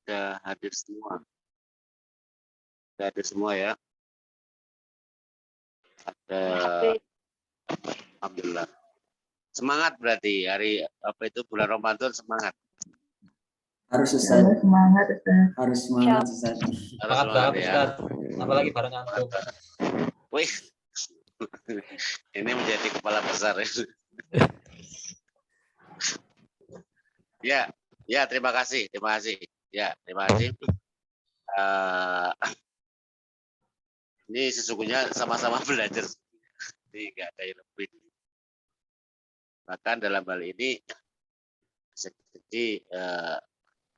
sudah hadir semua. Sudah hadir semua ya. Ada, alhamdulillah. Semangat berarti hari apa itu bulan Ramadan, semangat. Harus Ustaz. Semangat Ustaz. Harus semangat Ustaz. Harus Semangat banget ya. Ustaz. Apalagi bareng antum. Wih. Ini menjadi kepala besar. Ya, ya terima kasih. Ya, terima kasih. Ini sesungguhnya sama-sama belajar, tidak ada yang lebih. Bahkan dalam hal ini jadi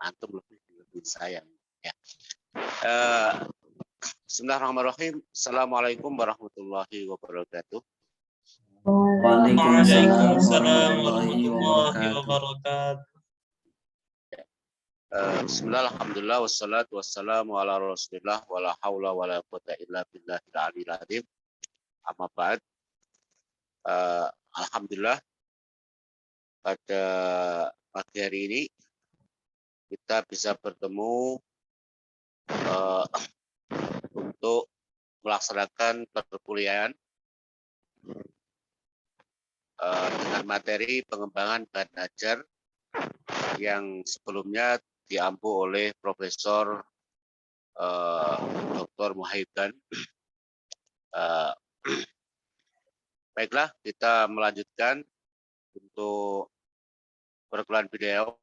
antum lebih sayang. Ya. Bismillahirrahmanirrahim. Assalamualaikum warahmatullahi wabarakatuh. Waalaikumsalam warahmatullahi wabarakatuh. Bismillah, alhamdulillah, wassalatu wassalamu ala rasulillah, wala hawla wala quwata illa billahil aliyil azim. Amma ba'd. Alhamdulillah, pada pagi hari ini kita bisa bertemu untuk melaksanakan perkuliahan dengan materi pengembangan bahan ajar yang sebelumnya diampu oleh Profesor Dr. Muhaiban. Baiklah, kita melanjutkan untuk perkuliahan beliau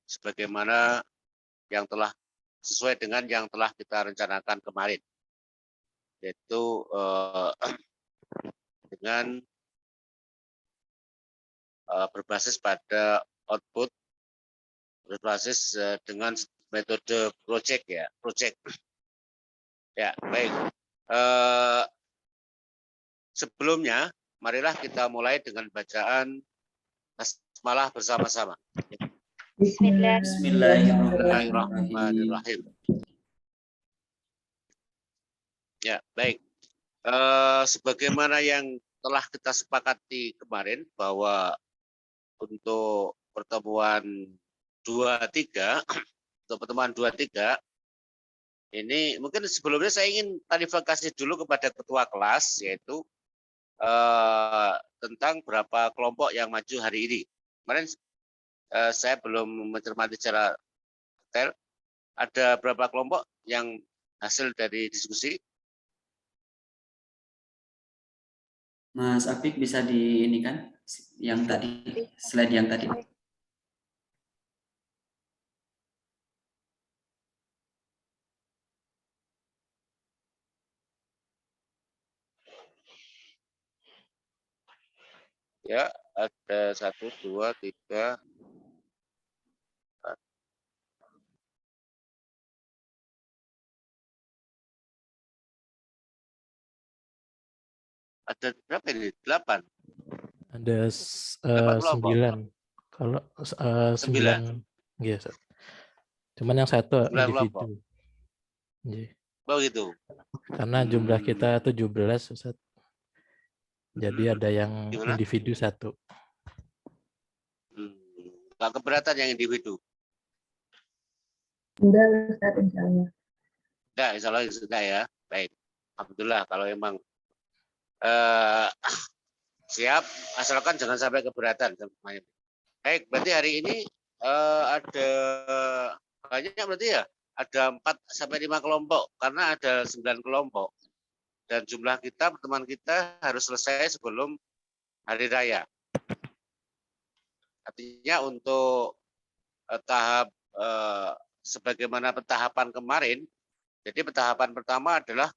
sebagaimana yang telah sesuai dengan yang telah kita rencanakan kemarin, yaitu dengan berbasis pada output, berbasis dengan metode project ya, Ya, baik. Sebelumnya, marilah kita mulai dengan bacaan basmalah bersama-sama. Bismillahirrahmanirrahim. Ya, baik. Sebagaimana yang telah kita sepakati kemarin bahwa untuk pertemuan 23, untuk pertemuan 23 ini mungkin sebelumnya saya ingin klarifikasi dulu kepada ketua kelas, yaitu tentang berapa kelompok yang maju hari ini. Kemarin saya belum mencermati secara detail. Ada berapa kelompok yang hasil dari diskusi? Mas Apik bisa di ini kan yang tadi, slide yang tadi. Ya, ada 1, 2, 3. Ada berapa ini? 8. Ada 9. Kalau 9, yes. Cuman yang satu 9 individu. Yeah. Oh gitu. Karena jumlah kita 17, Ustaz. Jadi ada yang Gimana? individu 1. Nggak keberatan yang individu? Enggak Ustaz, insya Allah. Enggak, insya Allah sudah ya. Baik. Alhamdulillah kalau emang siap, asalkan jangan sampai keberatan. Baik, berarti hari ini ada banyak berarti ya? Ada 4 sampai 5 kelompok karena ada 9 kelompok. Dan jumlah kita, teman kita harus selesai sebelum hari raya. Artinya untuk tahap sebagaimana pentahapan kemarin, jadi pentahapan pertama adalah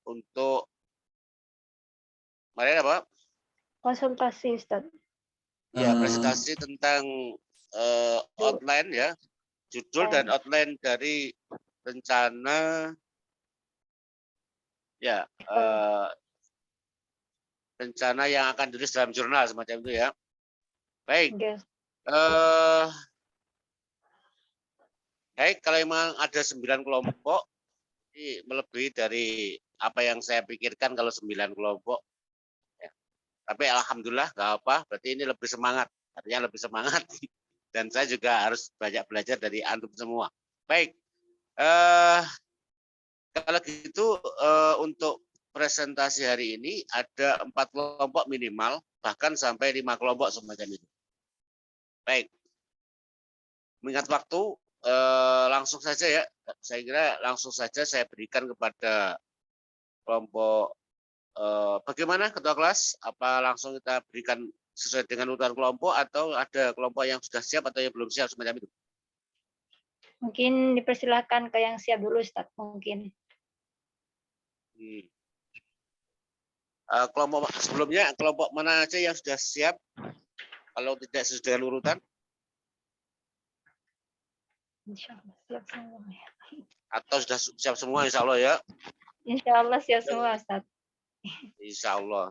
untuk kemarin apa? Konsultasi, Ustaz. Ya, presentasi tentang outline ya, judul dan outline dari rencana ya rencana yang akan ditulis dalam jurnal semacam itu ya. Baik. Yes. Baik, kalau memang ada 9 kelompok, ini melebihi dari apa yang saya pikirkan kalau 9 kelompok. Ya. Tapi alhamdulillah nggak apa, berarti ini lebih semangat. Artinya lebih semangat. Dan saya juga harus banyak belajar dari antum semua. Baik, kalau gitu untuk presentasi hari ini ada 4 kelompok minimal, bahkan sampai 5 kelompok semacam itu. Baik, mengingat waktu, langsung saja ya, saya kira langsung saja saya berikan kepada kelompok. Bagaimana ketua kelas? Apa langsung kita berikan sesuai dengan urutan kelompok atau ada kelompok yang sudah siap atau yang belum siap semacam itu? Mungkin dipersilakan ke yang siap dulu, Ustadz. Mungkin. Kelompok sebelumnya, kelompok mana aja yang sudah siap? Kalau tidak sesuai dengan urutan? Insya Allah siap semua. Atau sudah siap semua insya Allah ya? Insya Allah siap semua, Ustadz. Insya Allah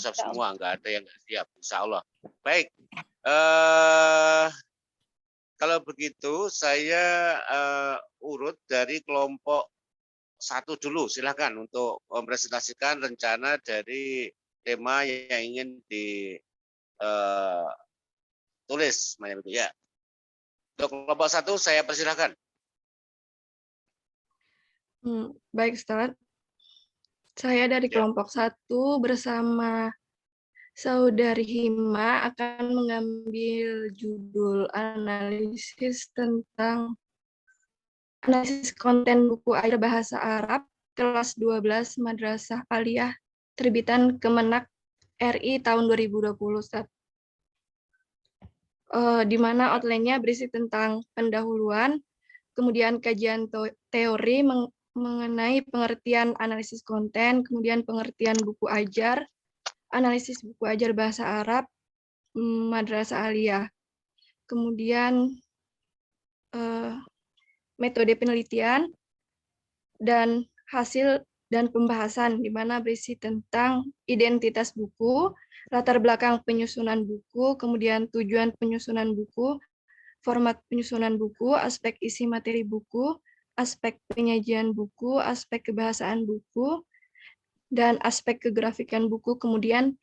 siap semua, nggak ada yang nggak siap, insya Allah. Baik, kalau begitu saya urut dari kelompok 1 dulu, silakan untuk mempresentasikan rencana dari tema yang ingin ditulis, ya. Untuk kelompok 1 saya persilahkan. Baik, Ustaz. Saya dari kelompok 1 bersama Saudari Hima akan mengambil judul analisis tentang analisis konten buku ajar bahasa Arab kelas 12 Madrasah Aliyah terbitan Kemenak RI tahun 2020, Ustaz. Di mana outline-nya berisi tentang pendahuluan, kemudian kajian teori mengenai pengertian analisis konten, kemudian pengertian buku ajar, analisis buku ajar bahasa Arab, Madrasah Aliyah. Kemudian metode penelitian dan hasil dan pembahasan di mana berisi tentang identitas buku, latar belakang penyusunan buku, kemudian tujuan penyusunan buku, format penyusunan buku, aspek isi materi buku, aspek penyajian buku, aspek kebahasaan buku, dan aspek kegrafikan buku, kemudian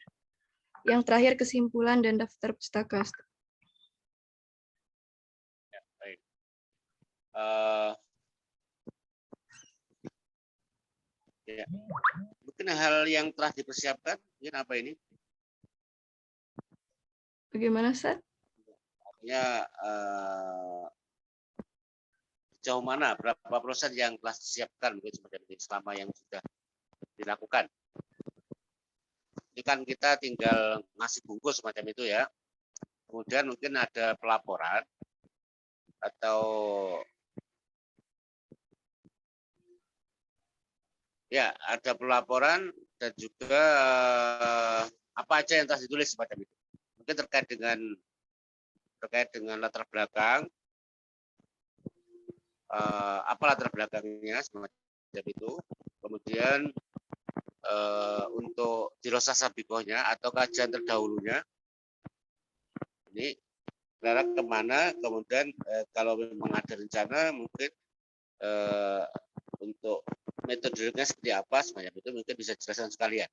yang terakhir kesimpulan dan daftar pustaka. Ya, baik. Ya. Mungkin hal yang telah dipersiapkan, mungkin apa ini? Bagaimana, Ustaz? Ya, sejauh mana, berapa persen yang telah disiapkan mungkin semacam ini selama yang sudah dilakukan. Ini kan kita tinggal ngasih bungkus semacam itu ya. Kemudian mungkin ada pelaporan atau ya ada pelaporan dan juga apa aja yang telah ditulis semacam itu. Mungkin terkait dengan latar belakang, apa latar belakangnya semacam itu. Kemudian untuk dirosah sabikohnya atau kajian terdahulunya ini berarah kemana, kemudian kalau memang ada rencana mungkin untuk metodenya seperti apa semacam itu mungkin bisa jelaskan sekalian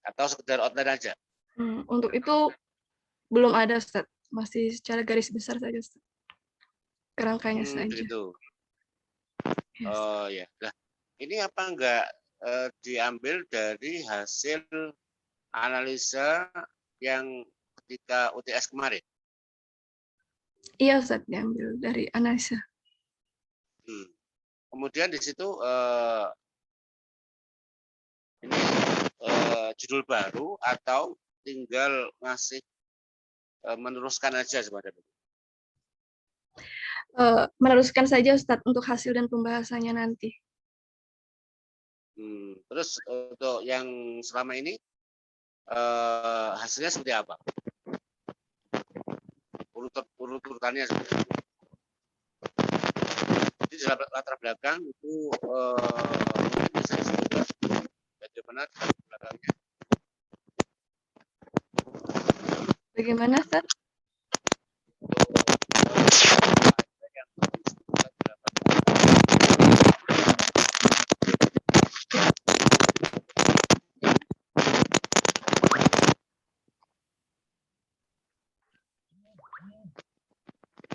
atau sekedar outline aja. Untuk itu belum ada, Ustaz. Masih secara garis besar saja, Ustaz. Kerangkanya saja. Gitu. Yes. Oh ya, nah ini apa enggak diambil dari hasil analisa yang ketika UTS kemarin? Iya, Ustaz, diambil dari analisa. Kemudian di situ ini judul baru atau tinggal ngasih meneruskan aja semacam itu? Meneruskan saja, Ustaz, untuk hasil dan pembahasannya nanti. Terus untuk yang selama ini hasilnya seperti apa? Urutannya seperti apa? Jadi di latar belakang itu bisa disebutkan bagaimana latar belakangnya? Bagaimana, Ustaz?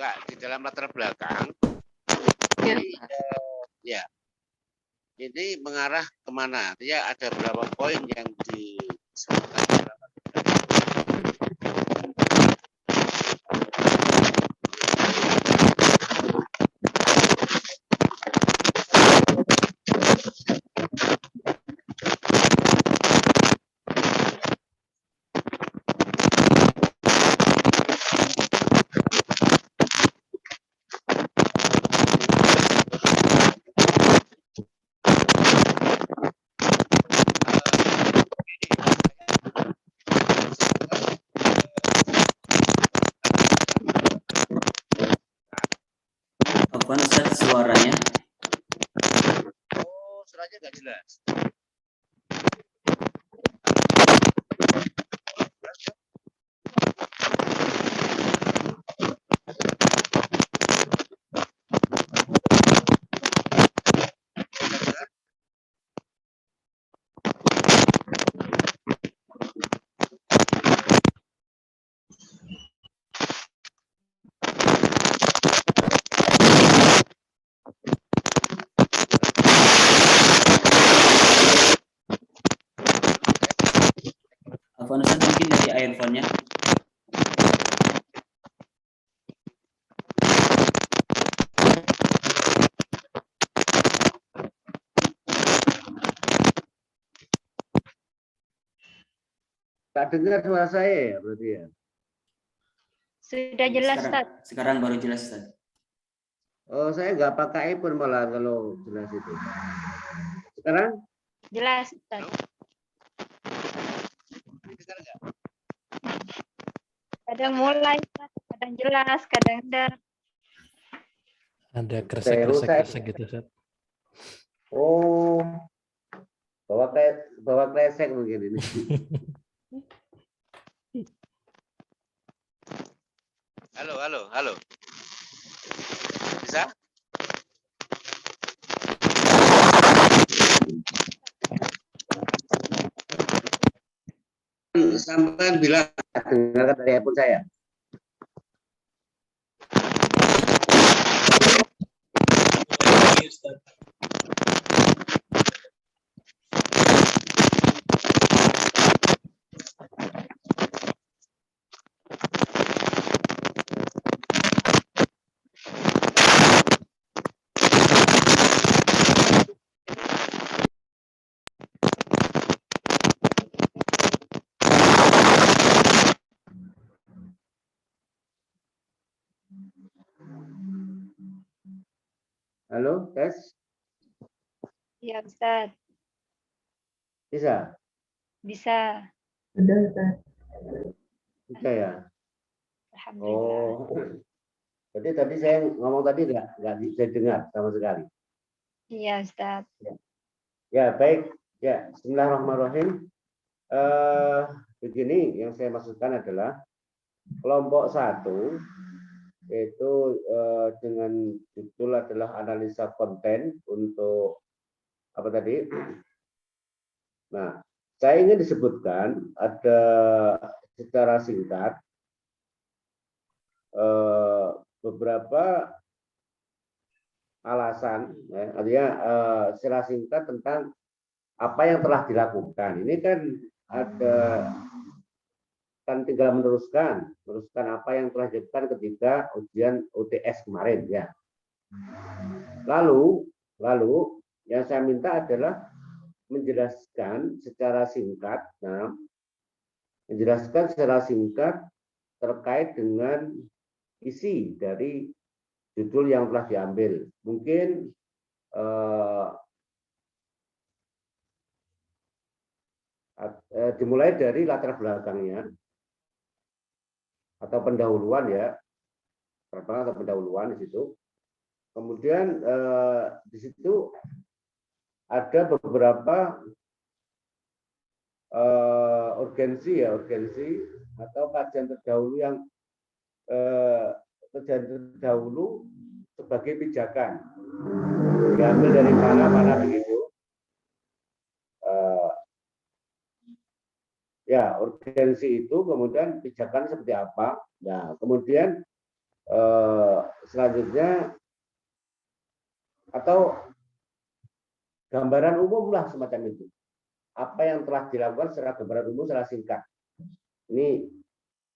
Enggak, di dalam latar belakang. Ya. Ini, ya, ini mengarah kemana? Artinya ada berapa poin yang disebutkan dalam latar belakang. Afwan Ustaz, suaranya. Oh, suratnya nggak jelas. Afwan Ustaz, mungkin dari earphone-nya. Tak dengar suara saya ya berarti ya. Sudah jelas, Ustaz. Sekarang baru jelas Ustaz. Oh, saya nggak pakai iPhone malah kalau jelas itu. Sekarang? Jelas, Ustaz. Dengar nggak? Kadang mulai, Ustaz. Kadang jelas, kadang enggak. Ada kresek-kresek gitu, Ustaz. Oh, bawa kresek mungkin ini. Halo. Bisa? Sampai bilang dengarkan dari iPhone saya. Halo, tes. Iya, Ustaz. Bisa? Bisa. Sudah, Ustaz. Bisa ya? Alhamdulillah. Oh, berarti tadi saya ngomong tadi nggak bisa dengar sama sekali. Iya, Ustaz. Ya, baik. Ya, bismillahirrahmanirrahim. Begini, yang saya maksudkan adalah kelompok 1 itu dengan judul adalah analisa konten untuk apa tadi? Nah, saya ingin disebutkan ada secara singkat beberapa alasan, ya, artinya secara singkat tentang apa yang telah dilakukan. Ini kan ada kan tinggal meneruskan apa yang telah dilakukan ketika ujian UTS kemarin ya. Lalu yang saya minta adalah menjelaskan secara singkat, terkait dengan isi dari judul yang telah diambil. Mungkin dimulai dari latar belakangnya atau pendahuluan ya, atau pendahuluan di situ. Kemudian di situ ada beberapa urgensi atau kajian terdahulu sebagai pijakan diambil dari mana begitu. Ya, urgensi itu kemudian pijakan seperti apa. Nah, kemudian selanjutnya atau gambaran umum lah semacam itu. Apa yang telah dilakukan secara gambaran umum secara singkat. Ini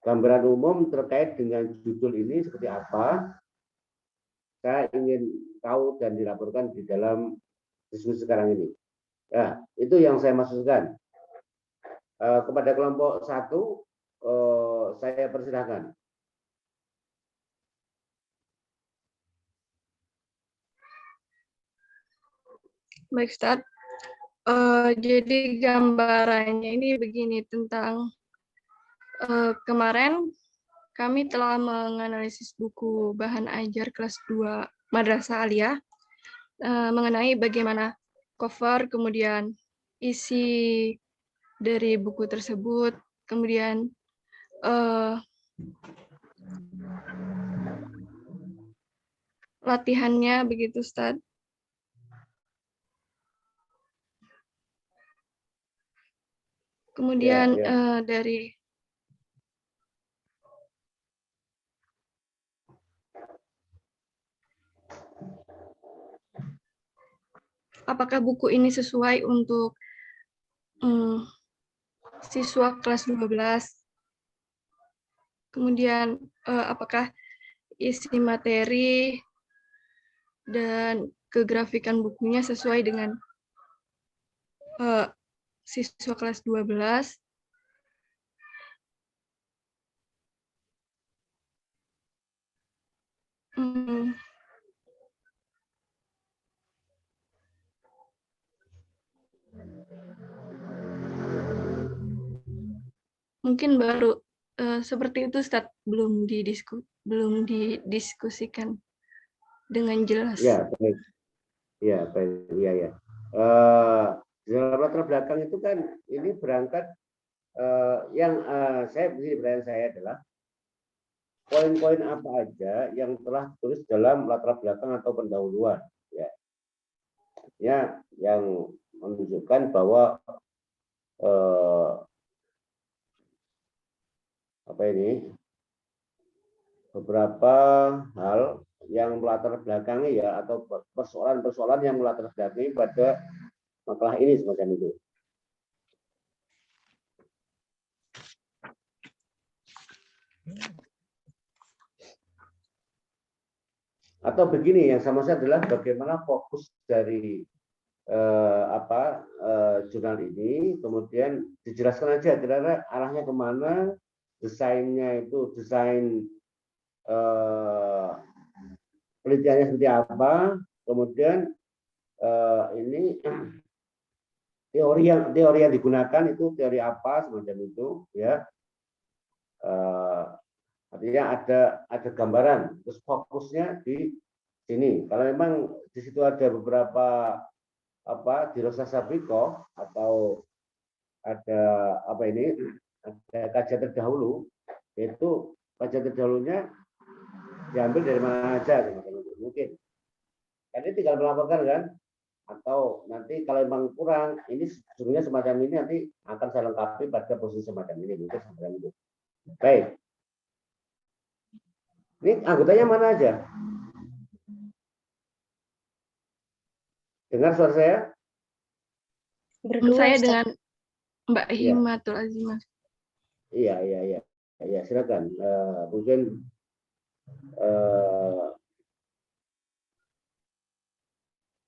gambaran umum terkait dengan judul ini seperti apa. Saya ingin tahu dan dilaporkan di dalam diskusi sekarang ini. Ya, itu yang saya maksudkan. Kepada kelompok 1, saya persilahkan. Baik, Ustaz. Jadi gambarannya ini begini tentang kemarin kami telah menganalisis buku bahan ajar kelas 2 Madrasah Aliyah mengenai bagaimana cover, kemudian isi dari buku tersebut, kemudian latihannya begitu, Ustaz. Kemudian dari apakah buku ini sesuai untuk siswa kelas 12? Kemudian apakah isi materi dan kegrafikan bukunya sesuai dengan siswa kelas 12? Mungkin baru seperti itu, Ustaz, belum didiskusikan dengan jelas. Ya, baik. Ya, baik. Ya. Dalam latar belakang itu kan ini berangkat yang pertanyaan saya adalah poin-poin apa aja yang telah ditulis dalam latar belakang atau pendahuluan, ya, yang menunjukkan bahwa beberapa hal yang melatar belakangi ya, atau persoalan-persoalan yang melatar belakangi pada makalah ini semacam itu. Atau begini, yang sama saya adalah bagaimana fokus dari jurnal ini, kemudian dijelaskan aja kira-kira arahnya kemana, desainnya itu desain penelitiannya seperti apa, kemudian ini teori yang digunakan itu teori apa semacam itu, ya. Artinya ada gambaran, terus fokusnya di sini. Kalau memang di situ ada beberapa dirasa sabriko atau ada ada kajian terdahulu, yaitu kajian terdahulunya diambil dari mana aja, mungkin. Kan ini tinggal melaporkan kan, atau nanti kalau memang kurang, ini sesungguhnya semacam ini nanti akan saya lengkapi pada posisi semacam ini, mungkin semacam itu. Baik. Ini anggotanya mana aja? Dengar suara saya? Berdua, Saya Ustaz. dengan Mbak Himatul Azimah. Iya. Ya, silakan. Mungkin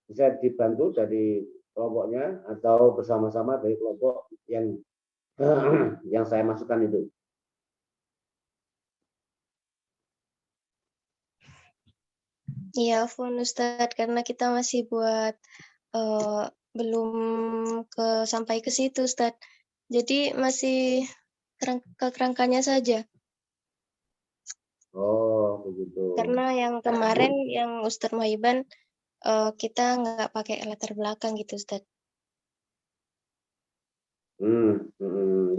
bisa dibantu dari kelompoknya atau bersama-sama dari kelompok yang yang saya masukkan itu. Iya, Afwan Ustadz, karena kita masih buat belum sampai ke situ, Ustadz. Jadi masih kerangkanya saja. Oh, begitu. Karena yang kemarin yang Ustadz Muhaiban kita nggak pakai latar belakang gitu, Ustadz.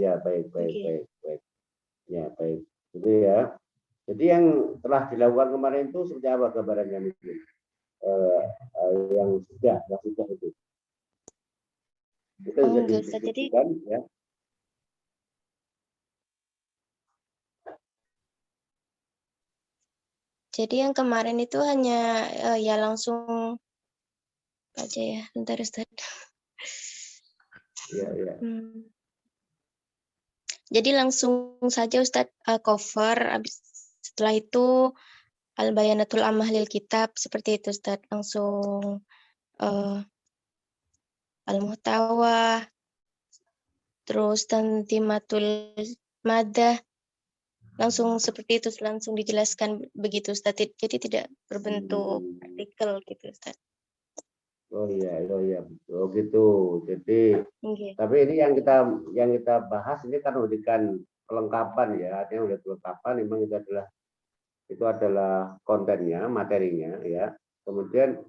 Ya, baik. Ya, baik. Itu ya. Jadi yang telah dilakukan kemarin itu seperti apa gambarannya mungkin? Yang sudah itu. Itu bisa didiskusikan, ya. Jadi yang kemarin itu hanya ya langsung aja ya, bentar Ustaz. Iya. Jadi langsung saja Ustaz cover, setelah itu Al-Bayanatul Ammah lil Kitab, seperti itu Ustaz. Langsung Al-Muhtawa, terus Tanzimatul Madah, langsung seperti itu, langsung dijelaskan begitu Ustaz. Jadi tidak berbentuk artikel gitu Ustaz. Oh iya, betul gitu. Jadi Nggih. tapi ini yang kita bahas ini kan memberikan kelengkapan ya, artinya udah kelengkapan. Memang itu adalah kontennya, materinya ya. Kemudian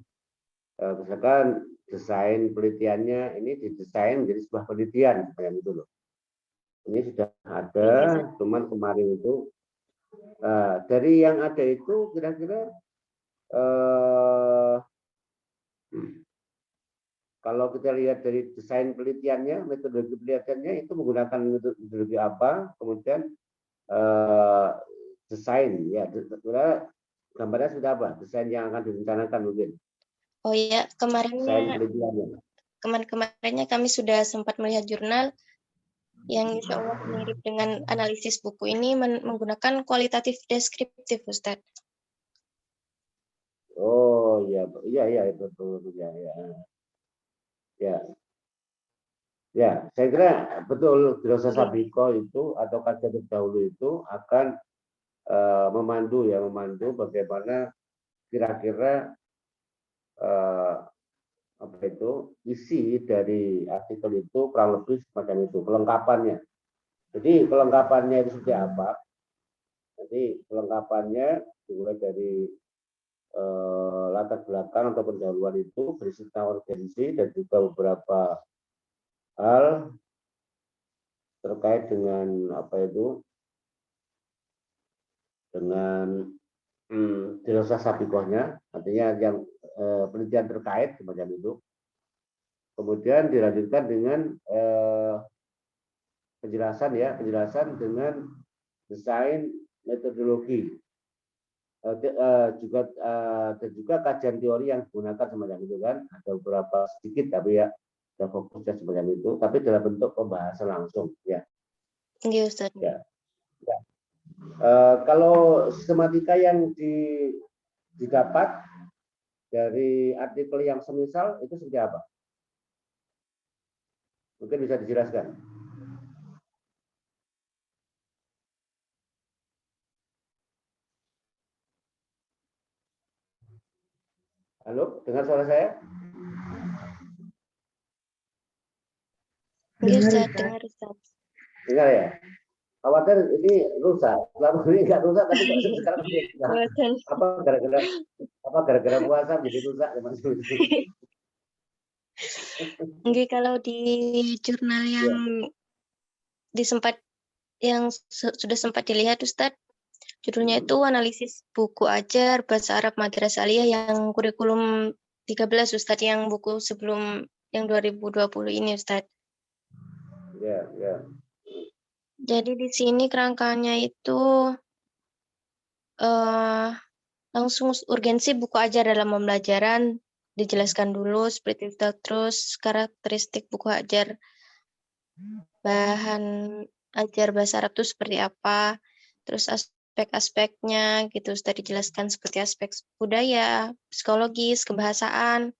misalkan desain penelitiannya ini didesain menjadi sebuah penelitian kayak gitu loh. Ini sudah ada, cuman kemarin itu dari yang ada itu kira-kira kalau kita lihat dari desain penelitiannya, metodologi penelitiannya itu menggunakan metodologi apa, kemudian desain ya, gambarnya sudah apa, desain yang akan direncanakan mungkin. Oh iya, Desain penelitiannya. kemarinnya kami sudah sempat melihat jurnal yang insya Allah mirip dengan analisis buku ini menggunakan kualitatif deskriptif Ustadz. Oh iya betul ya. Saya kira betul Dirosah Sabiko itu atau kajian terdahulu itu akan memandu bagaimana kira-kira isi dari artikel itu kurang lebih semacam itu kelengkapannya. Jadi kelengkapannya itu seperti apa? Jadi kelengkapannya dimulai dari latar belakang atau pendahuluan itu berisi tentang urgensi dan juga beberapa hal terkait dengan dengan dirosah sabikohnya, artinya yang penelitian terkait semacam itu. Kemudian dilanjutkan dengan penjelasan dengan desain metodologi. Juga kajian teori yang digunakan semacam itu kan, ada beberapa sedikit tapi ya ada fokusnya semacam itu, tapi dalam bentuk pembahasan langsung ya. Iya Ustaz. Ya. Kalau sistematika yang didapat dari artikel yang semisal itu seperti apa? Mungkin bisa dijelaskan. Halo, dengar suara saya? Iya Ustaz, dengar Ustaz. Dengar ya? Khawatir ini rusak. Selama ini nggak rusak, tapi sekarang gara-gara puasa jadi rusak ya Mas. Enggak, kalau di jurnal yang sudah sempat dilihat Ustaz, judulnya itu analisis buku ajar bahasa Arab Madrasah Aliyah yang kurikulum 13 Ustaz, yang buku sebelum yang 2020 ini Ustaz. Ya. Jadi di sini kerangkanya itu langsung urgensi buku ajar dalam pembelajaran dijelaskan dulu seperti itu, terus karakteristik buku ajar bahan ajar bahasa Arab itu seperti apa, terus aspek-aspeknya gitu sudah dijelaskan seperti aspek budaya, psikologis, kebahasaan,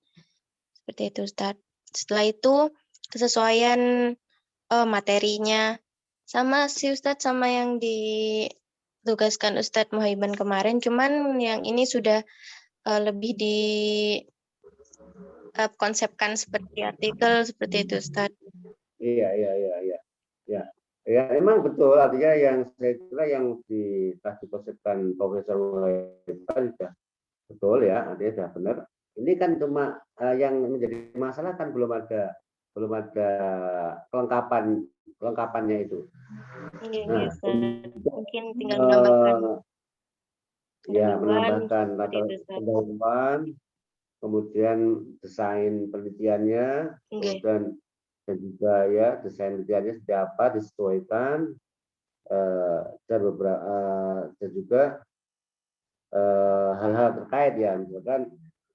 seperti itu Ustaz. Setelah itu kesesuaian materinya sama si Ustadz sama yang ditugaskan Ustadz Muhaiban kemarin, cuman yang ini sudah lebih konsepkan seperti artikel seperti itu Ustadz. Iya. Ya, memang betul, artinya yang saya kira yang dikonsepkan Profesor Muhaiban sudah betul ya, artinya sudah benar. Ini kan cuma yang menjadi masalah kan belum ada kelengkapannya itu. Nah, mungkin tinggal menambahkan. Menambahkan latar pendahuluan, kemudian desain penelitiannya, kemudian dan juga ya desain penelitiannya seperti apa disesuaikan dan juga hal-hal terkait ya, misalkan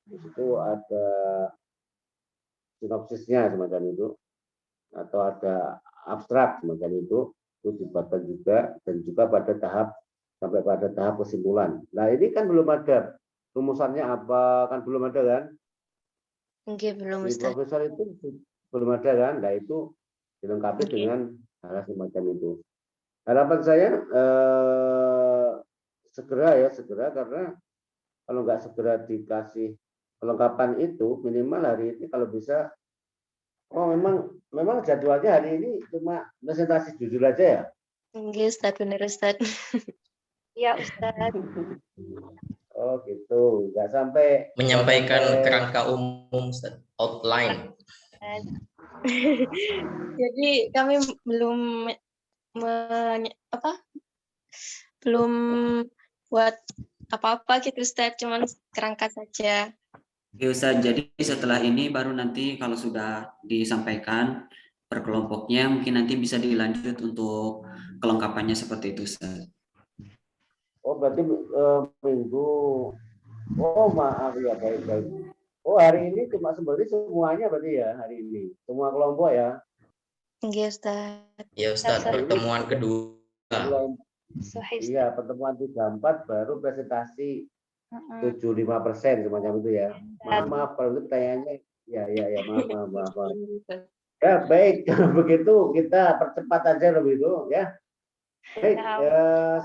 di situ ada sinopsisnya semacam itu, atau ada abstrak semacam itu dibuatkan juga, dan juga pada tahap sampai pada tahap kesimpulan. Nah ini kan belum ada rumusannya apa, kan belum ada kan? Nggih, belum Di Ustaz. profesor itu belum ada kan? Nah itu dilengkapi Oke. dengan hal semacam itu. Harapan saya segera karena kalau nggak segera dikasih kelengkapan itu minimal hari ini kalau bisa. Oh memang jadwalnya hari ini cuma presentasi judul aja ya? Nggih Ustaz, bener Ustaz. Ya Ustadz. Oh gitu, nggak sampai Menyampaikan kerangka umum, Ustaz. Outline. Jadi kami belum belum buat apa-apa gitu Ustaz, cuman kerangka saja. Oke Ustaz, jadi setelah ini baru nanti kalau sudah disampaikan per kelompoknya mungkin nanti bisa dilanjut untuk kelengkapannya seperti itu Ustaz. Oh berarti minggu. Oh maaf ya, baik. Oh hari ini cuma semuanya berarti ya hari ini, semua kelompok ya? Nggih Ustaz. Ya Ustaz, pertemuan kedua. Iya, pertemuan 34 baru presentasi 75% semacam itu ya. Maaf kalau itu pertanyaannya ya maaf. Ya baik, begitu kita percepat aja lebih itu ya. Baik,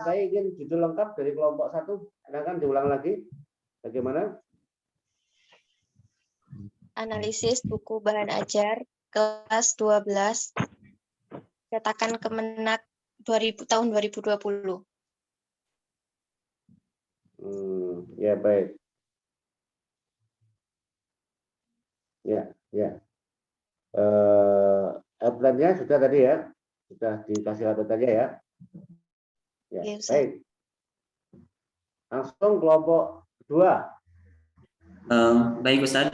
saya ingin judul lengkap dari kelompok 1. Silakan diulang lagi. Bagaimana? Analisis buku bahan ajar kelas 12 cetakan Kemenak tahun 2020. Ya baik. Ya. Outline-nya sudah tadi ya, sudah dikasih catatannya ya. Ya, Iya, Ustaz. baik. Langsung kelompok 2. Baik Ustaz,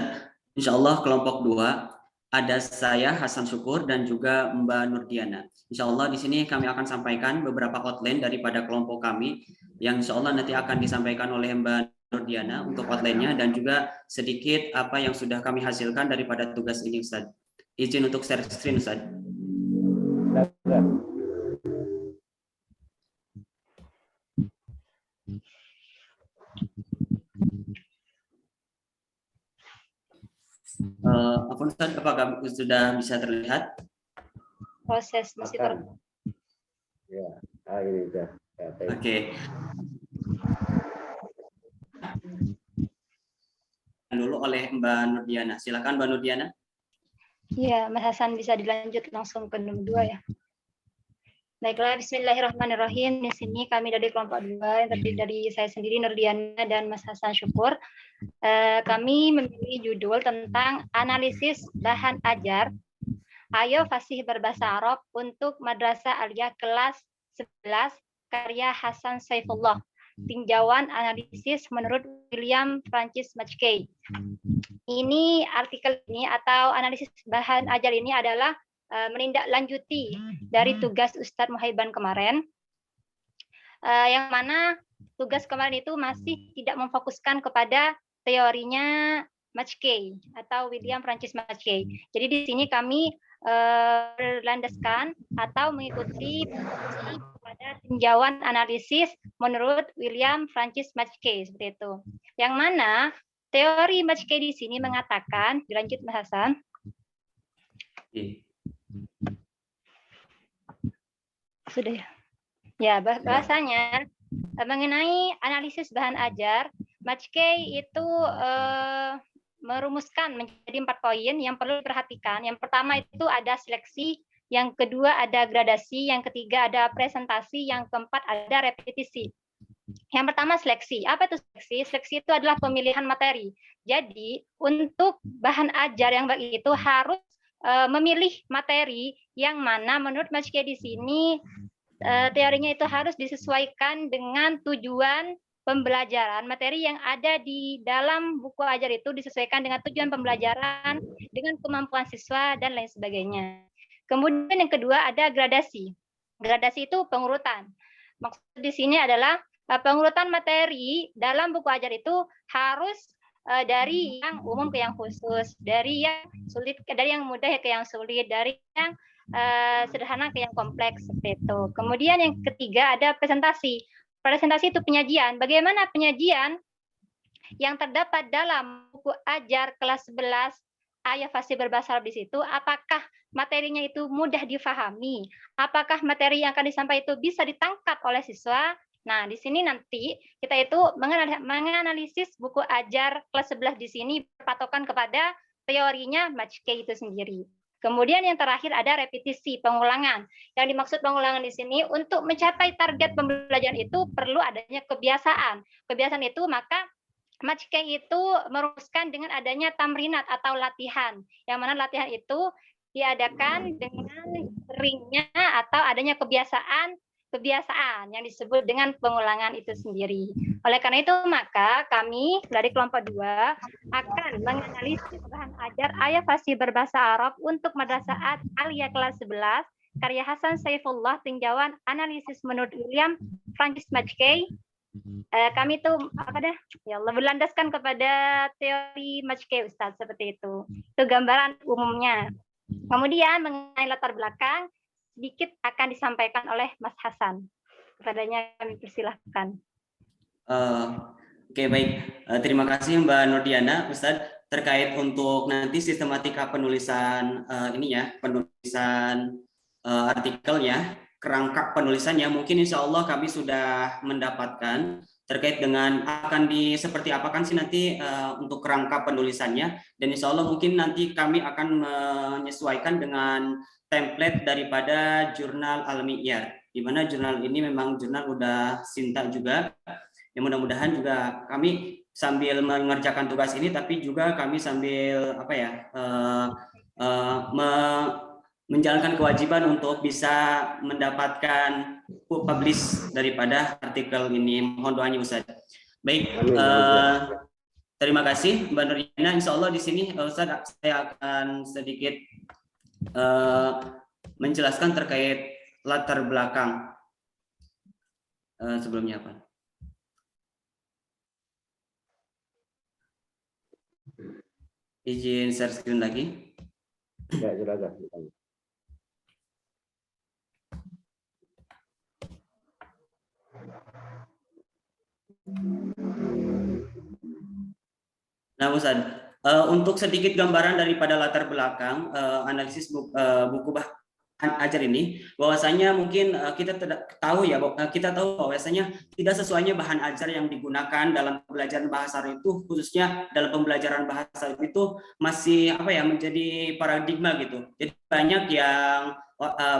insya Allah kelompok 2 ada saya Hasan Syukur dan juga Mbak Nurdiana. Insya Allah di sini kami akan sampaikan beberapa outline daripada kelompok kami yang insya Allah nanti akan disampaikan oleh Mbak Nurdiana untuk outline-nya dan juga sedikit apa yang sudah kami hasilkan daripada tugas ini Ustaz. Izin untuk share screen Ustaz. Ustaz, apakah sudah bisa terlihat? Proses masih Ya, ini sudah. Ya, Oke. Dulu oleh Mbak Nurdiana. Silakan Mbak Nurdiana. Ya, Mas Hasan bisa dilanjut langsung ke nomor 2 ya. Baiklah, bismillahirrahmanirrahim. Di sini kami dari kelompok 2 yang terdiri dari saya sendiri Nurdiana dan Mas Hasan Syukur. Kami memilih judul tentang analisis bahan ajar Ayo Fasih Berbahasa Arab untuk Madrasah Aliyah kelas 11 karya Hasan Saifullah. Tinjauan analisis menurut William Francis McKay. Ini artikel ini atau analisis bahan ajar ini adalah menindaklanjuti dari tugas Ustadz Muhaiban kemarin, yang mana tugas kemarin itu masih tidak memfokuskan kepada teorinya McKay atau William Francis McKay. Jadi di sini kami berlandaskan atau mengikuti pada tinjauan analisis menurut William Francis McKay seperti itu. Yang mana teori McKay di sini mengatakan, dilanjut Mas Hasan. Sudah ya. Ya, bahasanya mengenai analisis bahan ajar, McKay itu merumuskan menjadi 4 poin yang perlu diperhatikan. Yang pertama itu ada seleksi, yang kedua ada gradasi, yang ketiga ada presentasi, yang keempat ada repetisi. Yang pertama seleksi. Apa itu seleksi? Seleksi itu adalah pemilihan materi. Jadi untuk bahan ajar yang baik itu harus memilih materi yang mana menurut McKay di sini teorinya itu harus disesuaikan dengan tujuan pembelajaran. Materi yang ada di dalam buku ajar itu disesuaikan dengan tujuan pembelajaran, dengan kemampuan siswa, dan lain sebagainya. Kemudian yang kedua ada gradasi. Gradasi itu pengurutan. Maksud di sini adalah pengurutan materi dalam buku ajar itu harus dari yang umum ke yang khusus, dari yang sulit dari yang mudah ke yang sulit, dari yang sederhana ke yang kompleks seperti itu. Kemudian yang ketiga ada presentasi. Presentasi itu penyajian. Bagaimana penyajian yang terdapat dalam buku ajar kelas 11 ayat fasih berbahasa Arab di situ, apakah materinya itu mudah difahami? Apakah materi yang akan disampaikan itu bisa ditangkap oleh siswa? Nah, di sini nanti kita itu menganalisis buku ajar kelas 11 di sini berpatokan kepada teorinya Majke itu sendiri. Kemudian yang terakhir ada repetisi, pengulangan. Yang dimaksud pengulangan di sini untuk mencapai target pembelajaran itu perlu adanya kebiasaan. Kebiasaan itu maka Majke itu merumuskan dengan adanya tamrinat atau latihan. Yang mana latihan itu diadakan dengan seringnya atau adanya kebiasaan yang disebut dengan pengulangan itu sendiri. Oleh karena itu, maka kami dari kelompok 2 akan menganalisis bahan ajar ayat fasih berbahasa Arab untuk Madrasah Aliyah kelas 11, karya Hasan Saifullah, tinjauan analisis menurut William Francis Majke. Kami itu berlandaskan kepada teori Majke, Ustaz, seperti itu. Itu gambaran umumnya. Kemudian mengenai latar belakang, sedikit akan disampaikan oleh Mas Hasan. Kepadanya kami persilahkan. Oke, baik. Terima kasih Mbak Nurdiana, Ustadz, terkait untuk nanti sistematika penulisan penulisan artikelnya, kerangka penulisannya. Mungkin insya Allah kami sudah mendapatkan terkait dengan seperti apa kan sih nanti untuk kerangka penulisannya, dan insya Allah mungkin nanti kami akan menyesuaikan dengan template daripada jurnal Al-Mi'yar, di mana jurnal ini memang jurnal udah Sinta juga. Ya, mudah-mudahan juga kami sambil mengerjakan tugas ini, tapi juga kami sambil menjalankan kewajiban untuk bisa mendapatkan publish daripada artikel ini. Mohon doanya Ustaz. Baik, terima kasih Mbak Nurdiana. Insya Allah di sini Ustaz saya akan sedikit menjelaskan terkait latar belakang sebelumnya apa? Izin share screen lagi. Ya, silakan. Nah, Ustaz, untuk sedikit gambaran daripada latar belakang analisis buku bahan ajar ini, bahwasanya mungkin kita tahu bahwasanya tidak sesuainya bahan ajar yang digunakan dalam pembelajaran bahasa Arab itu, khususnya dalam pembelajaran bahasa Arab itu masih menjadi paradigma gitu. Jadi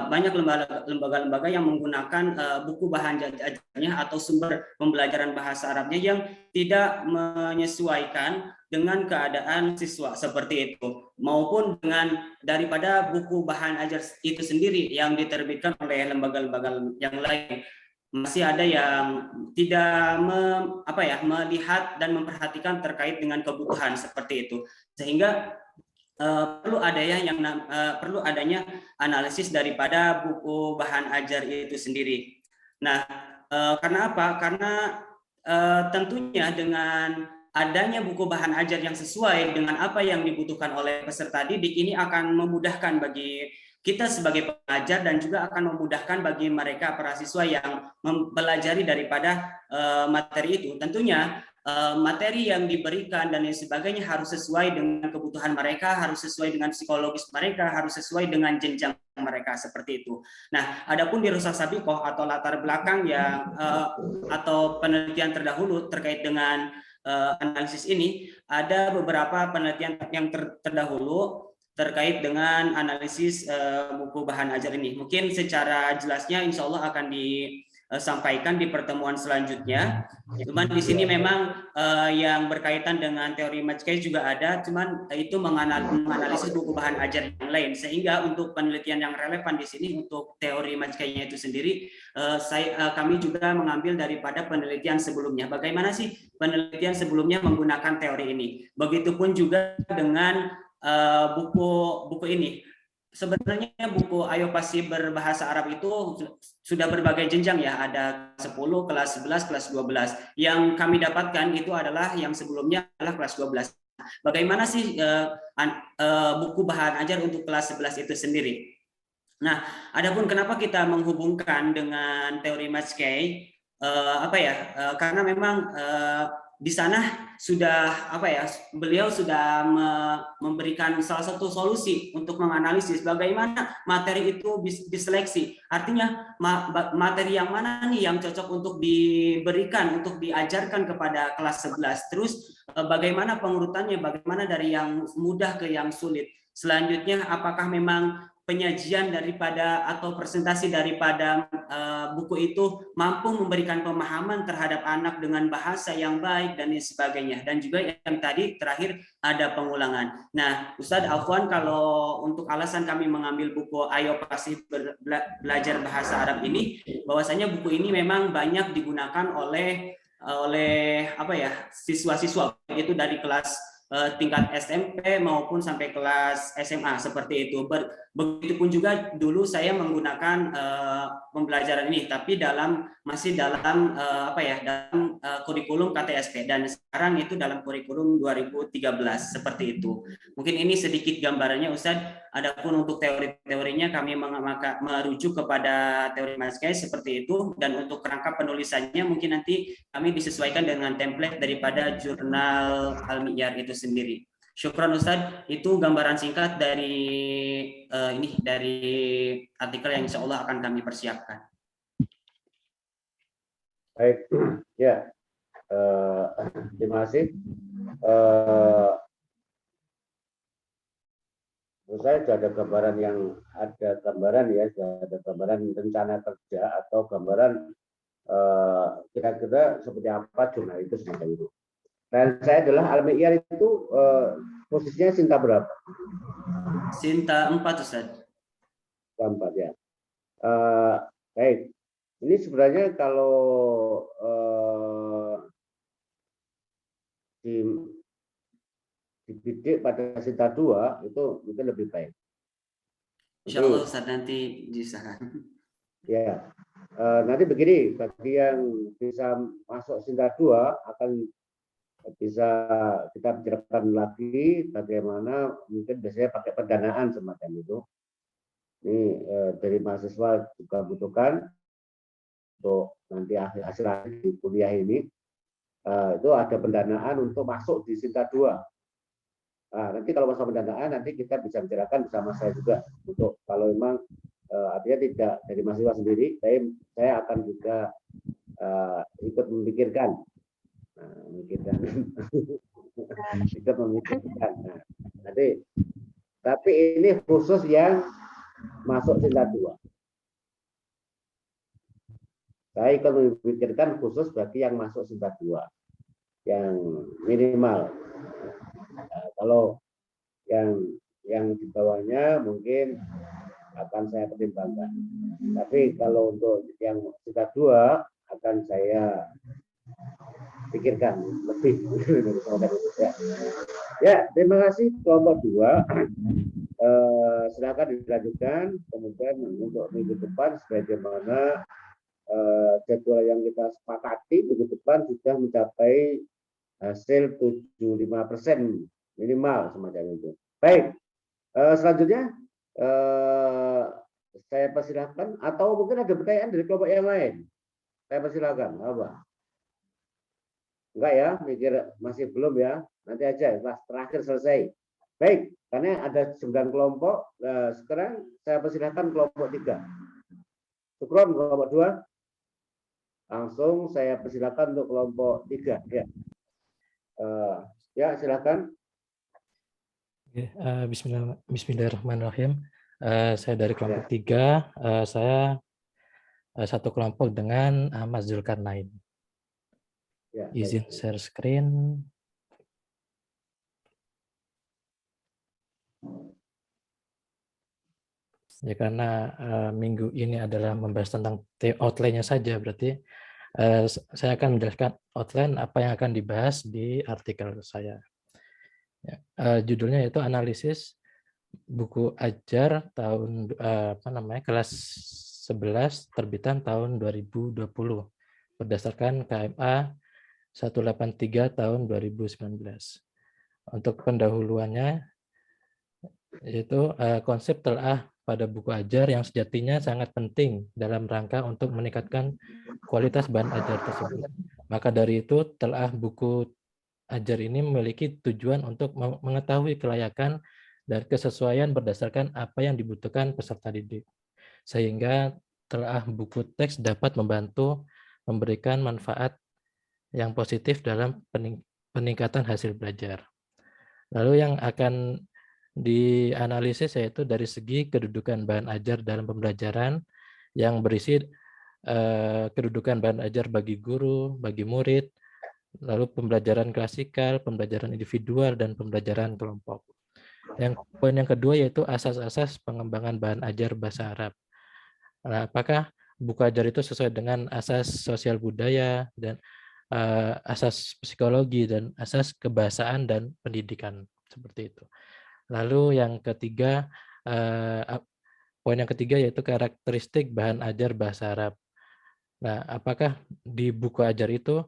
banyak lembaga-lembaga yang menggunakan buku bahan ajarnya atau sumber pembelajaran bahasa Arabnya yang tidak menyesuaikan dengan keadaan siswa seperti itu, maupun dengan daripada buku bahan ajar itu sendiri yang diterbitkan oleh lembaga-lembaga yang lain. Masih ada yang tidak melihat dan memperhatikan terkait dengan kebutuhan seperti itu, sehingga perlu adanya analisis daripada buku bahan ajar itu sendiri. Nah, karena apa? Karena tentunya dengan adanya buku bahan ajar yang sesuai dengan apa yang dibutuhkan oleh peserta didik ini akan memudahkan bagi kita sebagai pengajar dan juga akan memudahkan bagi mereka para siswa yang mempelajari daripada materi itu. Tentunya materi yang diberikan dan lain sebagainya harus sesuai dengan kebutuhan mereka, harus sesuai dengan psikologis mereka, harus sesuai dengan jenjang mereka seperti itu. Nah, adapun di Rusakh Sabiqoh atau latar belakang yang atau penelitian terdahulu terkait dengan analisis ini, ada beberapa penelitian yang terdahulu terkait dengan analisis buku bahan ajar ini. Mungkin secara jelasnya insya Allah akan disampaikan di pertemuan selanjutnya. Cuman di sini memang yang berkaitan dengan teori Majke juga ada, cuman itu menganalisis buku bahan ajar yang lain, sehingga untuk penelitian yang relevan di sini untuk teori Majke-nya itu sendiri, kami juga mengambil daripada penelitian sebelumnya. Bagaimana sih penelitian sebelumnya menggunakan teori ini? Begitupun juga dengan buku ini. sebenarnya buku Ayo Pasti Berbahasa Arab itu sudah berbagai jenjang ya, ada 10, kelas 11, kelas 12. Yang kami dapatkan itu adalah yang sebelumnya adalah kelas 12. Bagaimana sih buku bahan ajar untuk kelas 11 itu sendiri? Nah, adapun kenapa kita menghubungkan dengan teori Mackay, karena memang di sana sudah beliau sudah memberikan salah satu solusi untuk menganalisis bagaimana materi itu diseleksi. Artinya materi yang mana nih yang cocok untuk diberikan, untuk diajarkan kepada kelas 11. Terus bagaimana pengurutannya, bagaimana dari yang mudah ke yang sulit. Selanjutnya apakah memang penyajian daripada atau presentasi daripada buku itu mampu memberikan pemahaman terhadap anak dengan bahasa yang baik dan sebagainya. Dan juga yang tadi terakhir ada pengulangan. Nah, Ustadz Afwan, kalau untuk alasan kami mengambil buku Ayo Pasti Belajar Bahasa Arab ini, bahwasanya buku ini memang banyak digunakan oleh siswa-siswa itu dari kelas tingkat SMP maupun sampai kelas SMA seperti itu. Begitupun juga dulu saya menggunakan pembelajaran ini, tapi masih dalam kurikulum KTSP, dan sekarang itu dalam kurikulum 2013 seperti itu. Mungkin ini sedikit gambarannya, Ustadz. Adapun untuk teori-teorinya kami merujuk kepada teori Mackay seperti itu, dan untuk kerangka penulisannya mungkin nanti kami disesuaikan dengan template daripada jurnal Al-Mi'yar itu sendiri. Syukran Ustadz, itu gambaran singkat dari dari artikel yang insya Allah akan kami persiapkan. Baik, ya, terima kasih. Menurut saya sudah ada gambaran rencana kerja atau gambaran kira-kira seperti apa jurnal itu semacam itu. Dan saya adalah Al-Mi'yar itu posisinya Sinta berapa? Sinta 4, Ustaz. 4 ya. Baik. Ini sebenarnya kalau dibidik pada Sinta 2 itu mungkin lebih baik. Insya Allah Ustaz nanti bisa. Ya. Nanti begini, bagi yang bisa masuk Sinta 2 akan bisa kita bicarakan lagi bagaimana mungkin biasanya pakai pendanaan semacam itu. Ini dari mahasiswa juga butuhkan untuk nanti hasil di kuliah ini itu ada pendanaan untuk masuk di Sinta 2. Nanti kalau masalah pendanaan nanti kita bisa bicarakan bersama saya juga untuk kalau memang artinya tidak dari mahasiswa sendiri, saya akan juga ikut memikirkan. Nanti, tapi ini khusus yang masuk Sinta 2. Saya ikut memikirkan khusus bagi yang masuk Sinta 2, yang minimal. Kalau yang di bawahnya mungkin akan saya pertimbangkan. Tapi kalau untuk yang Sinta 2 akan saya pikirkan lebih. Ya, terima kasih kelompok 2. Silakan dilanjutkan. Kemudian untuk minggu depan sebagaimana jadwal yang kita sepakati, minggu depan sudah mencapai hasil 75% minimal semacam itu. Baik, selanjutnya saya persilahkan, atau mungkin ada pertanyaan dari kelompok yang lain. Saya persilahkan, apa? Enggak ya, mikir masih belum ya. Nanti aja kelas terakhir selesai. Baik, karena ada 9 kelompok. Sekarang saya persilahkan kelompok 3. Syukron kelompok 2. Langsung saya persilahkan untuk kelompok 3. Ya, ya silakan. Bismillahirrahmanirrahim. Saya dari kelompok 3. Saya satu kelompok dengan Mas Zulkarnain. Ya, izin share screen. Ya, karena minggu ini adalah membahas tentang outline-nya saja, berarti saya akan menjelaskan outline apa yang akan dibahas di artikel saya. Ya, judulnya yaitu analisis buku ajar tahun kelas 11 terbitan tahun 2020 berdasarkan KMA 183 tahun 2019. Untuk pendahuluannya yaitu konsep telaah pada buku ajar yang sejatinya sangat penting dalam rangka untuk meningkatkan kualitas bahan ajar tersebut. Maka dari itu telaah buku ajar ini memiliki tujuan untuk mengetahui kelayakan dan kesesuaian berdasarkan apa yang dibutuhkan peserta didik. Sehingga telaah buku teks dapat membantu memberikan manfaat yang positif dalam peningkatan hasil belajar. Lalu yang akan dianalisis yaitu dari segi kedudukan bahan ajar dalam pembelajaran yang berisi kedudukan bahan ajar bagi guru, bagi murid, lalu pembelajaran klasikal, pembelajaran individual, dan pembelajaran kelompok. Yang poin yang kedua yaitu asas-asas pengembangan bahan ajar bahasa Arab. Nah, apakah buku ajar itu sesuai dengan asas sosial budaya dan asas psikologi dan asas kebahasaan dan pendidikan seperti itu. Lalu yang ketiga, poin yang ketiga yaitu karakteristik bahan ajar bahasa Arab. Nah, apakah di buku ajar itu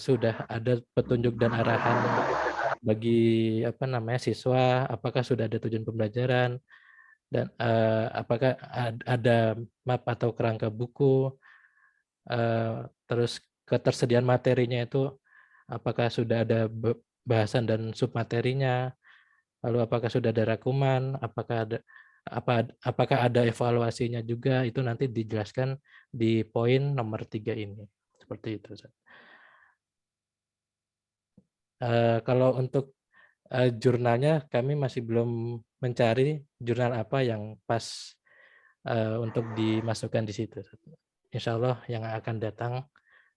sudah ada petunjuk dan arahan bagi siswa? Apakah sudah ada tujuan pembelajaran? Dan apakah ada map atau kerangka buku? Terus ketersediaan materinya itu apakah sudah ada bahasan dan submaterinya? Lalu apakah sudah ada rangkuman, apakah ada evaluasinya juga, itu nanti dijelaskan di poin nomor 3 ini. Seperti itu. Kalau untuk jurnalnya kami masih belum mencari jurnal apa yang pas untuk dimasukkan di situ. Insya Allah yang akan datang